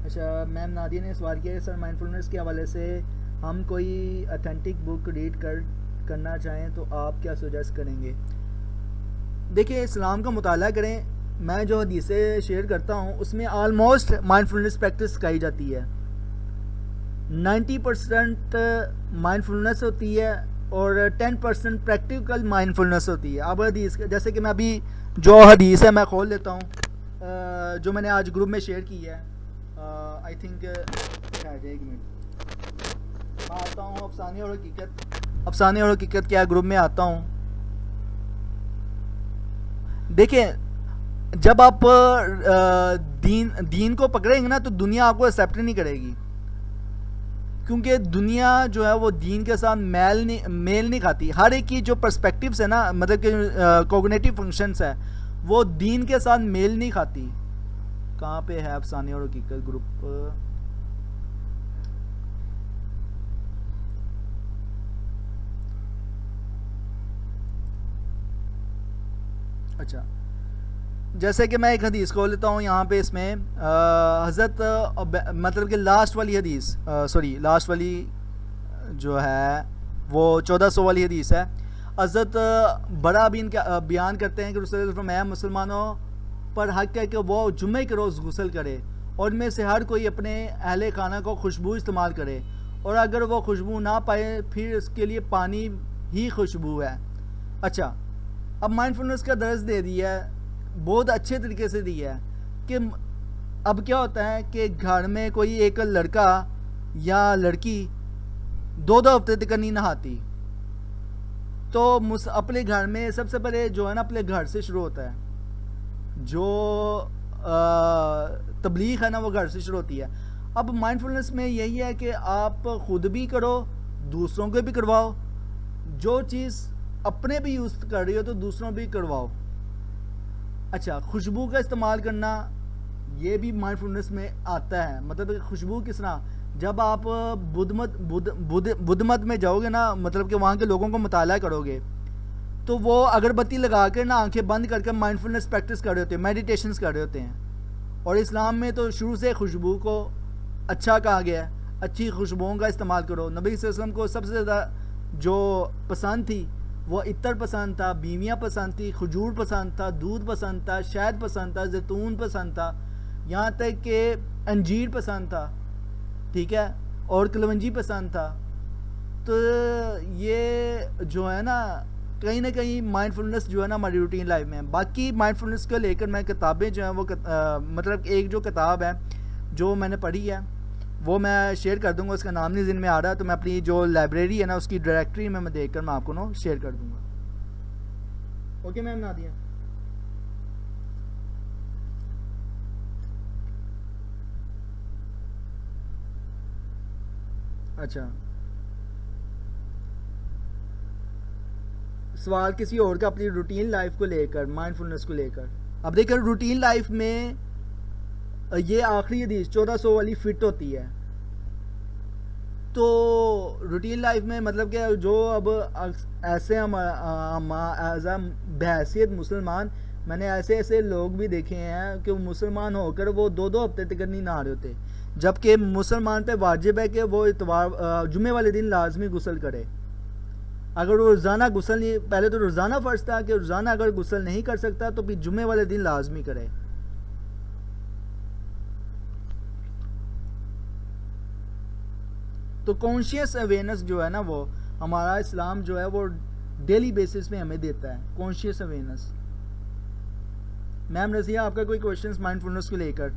اچھا میم نادیہ نے سوال کیا ہے سر، مائنڈ فلنس کے حوالے سے ہم کوئی اتھینٹک بک ریڈ کرنا چاہیں تو آپ کیا سجیسٹ کریں گے؟ دیکھیں، اسلام کا مطالعہ کریں، میں جو حدیثیں شیئر کرتا ہوں اس میں آلموسٹ مائنڈ فلنس پریکٹس سکھائی جاتی ہے، 90% مائنڈ فلنس ہوتی ہے اور 10% پریکٹیکل مائنڈ فلنس ہوتی ہے۔ اب حدیث جیسے کہ میں ابھی جو حدیث ہے میں کھول لیتا ہوں، جو میں نے آج گروپ میں شیئر کی ہے، آئی تھنک ایک منٹ آتا ہوں، افسانے اور حقیقت کیا گروپ میں آتا ہوں۔ دیکھیں، جب آپ دین کو پکڑیں گے نا تو دنیا آپ کو ایکسیپٹ نہیں کرے گی، کیونکہ دنیا جو ہے وہ دین کے ساتھ میل نہیں کھاتی۔ ہر ایک کی جو پرسپیکٹیوز ہے نا، مطلب کہ کوگنیٹیو فنکشنز ہے، وہ دین کے ساتھ میل نہیں کھاتی۔ کہاں پہ ہے افسانے اور حقیقت گروپ؟ اچھا، جیسے کہ میں ایک حدیث کھول لیتا ہوں یہاں پہ، اس میں حضرت مطلب کہ لاسٹ والی جو ہے وہ 1400 والی حدیث ہے۔ حضرت بڑا بیان کرتے ہیں کہ رسول اللہ فرمایا مسلمانوں پر حق ہے کہ وہ جمعے کے روز غسل کرے اور ان میں سے ہر کوئی اپنے اہل خانہ کو خوشبو استعمال کرے، اور اگر وہ خوشبو نہ پائے پھر اس کے لیے پانی ہی خوشبو ہے۔ اچھا، اب مائنڈ فلنس کا درس دے دیا ہے، بہت اچھے طریقے سے دیا ہے کہ اب کیا ہوتا ہے کہ گھر میں کوئی ایک لڑکا یا لڑکی 2 ہفتے تک نہیں نہاتی، تو اپنے گھر میں سب سے پہلے جو ہے نا اپنے گھر سے شروع ہوتا ہے. جو تبلیغ ہے نا وہ گھر سے شروع ہوتی ہے. اب مائنڈفلنس میں یہی ہے کہ آپ خود بھی کرو, دوسروں کو بھی کرواؤ. جو چیز اپنے بھی یوز کر رہی ہو تو دوسروں بھی کرواؤ. اچھا, خوشبو کا استعمال کرنا یہ بھی مائنڈفلنس میں آتا ہے. مطلب خوشبو کس طرح, جب آپ بدھ مت میں جاؤ گے نا, مطلب کہ وہاں کے لوگوں کو مطالعہ کرو گے تو وہ اگربتی لگا کے نا آنکھیں بند کر کے مائنڈفلنس پریکٹس کر رہے ہوتے ہیں, میڈیٹیشنز کر رہے ہوتے ہیں. اور اسلام میں تو شروع سے خوشبو کو اچھا کہا گیا ہے, اچھی خوشبوؤں کا استعمال کرو. نبی صلی اللہ علیہ وسلم کو سب سے زیادہ جو پسند تھی وہ عطر پسند تھا, بیویاں پسند تھی, کھجور پسند تھا, دودھ پسند تھا, شہد پسند تھا, زیتون پسند تھا, یہاں تک کہ انجیر پسند تھا, ٹھیک ہے, اور کلونجی پسند تھا. تو یہ جو ہے نا کہیں نہ کہیں مائنڈ فلنس جو ہے نا ہماری روٹین لائف میں ہے. باقی مائنڈ فلنس کو لے کر میں کتابیں جو ہیں وہ مطلب ایک جو کتاب ہے جو میں نے پڑھی ہے وہ میں شیئر کر دوں گا. اس کا نام نہیں ذہن میں آ رہا, تو میں اپنی جو لائبریری ہے نا اس کی ڈائریکٹری میں دیکھ کر میں آپ کو نا شیئر کر دوں گا. Okay ma'am, Nadia. اچھا, سوال کسی اور کا اپنی روٹین لائف کو لے کر, مائنڈ فلنس کو لے کر. اب دیکھیں روٹین لائف میں یہ آخری حدیث 1400 والی فٹ ہوتی ہے. تو روٹین لائف میں مطلب کہ جو اب ایسے ہم ایز اے بحیثیت مسلمان, میں نے ایسے لوگ بھی دیکھے ہیں کہ مسلمان ہو کر وہ 2 ہفتے تک نہیں نہا رہے ہوتے, جبکہ مسلمان پہ واجب ہے کہ وہ جمعے والے دن لازمی غسل کرے. اگر وہ روزانہ غسل نہیں, پہلے تو روزانہ فرض تھا کہ روزانہ اگر غسل نہیں کر سکتا تو پھر جمعے والے دن لازمی کرے. تو کانشیس اویئرنیس جو ہے نا وہ ہمارا اسلام جو ہے وہ ڈیلی بیسس پہ ہمیں دیتا ہے, کانشیس اویئرنیس. میم رضیہ, آپ کا کوئی کوشچنس مائنڈ فلنس کو لے کر؟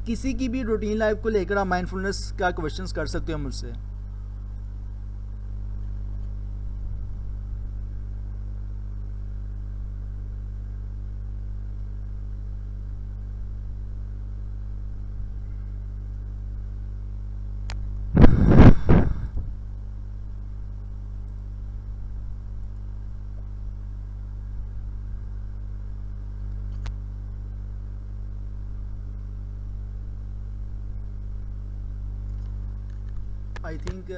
کسی کی بھی روٹین لائف کو لے کر آپ مائنڈ فلنس کا کوشچنس کر سکتے ہو مجھ سے. I think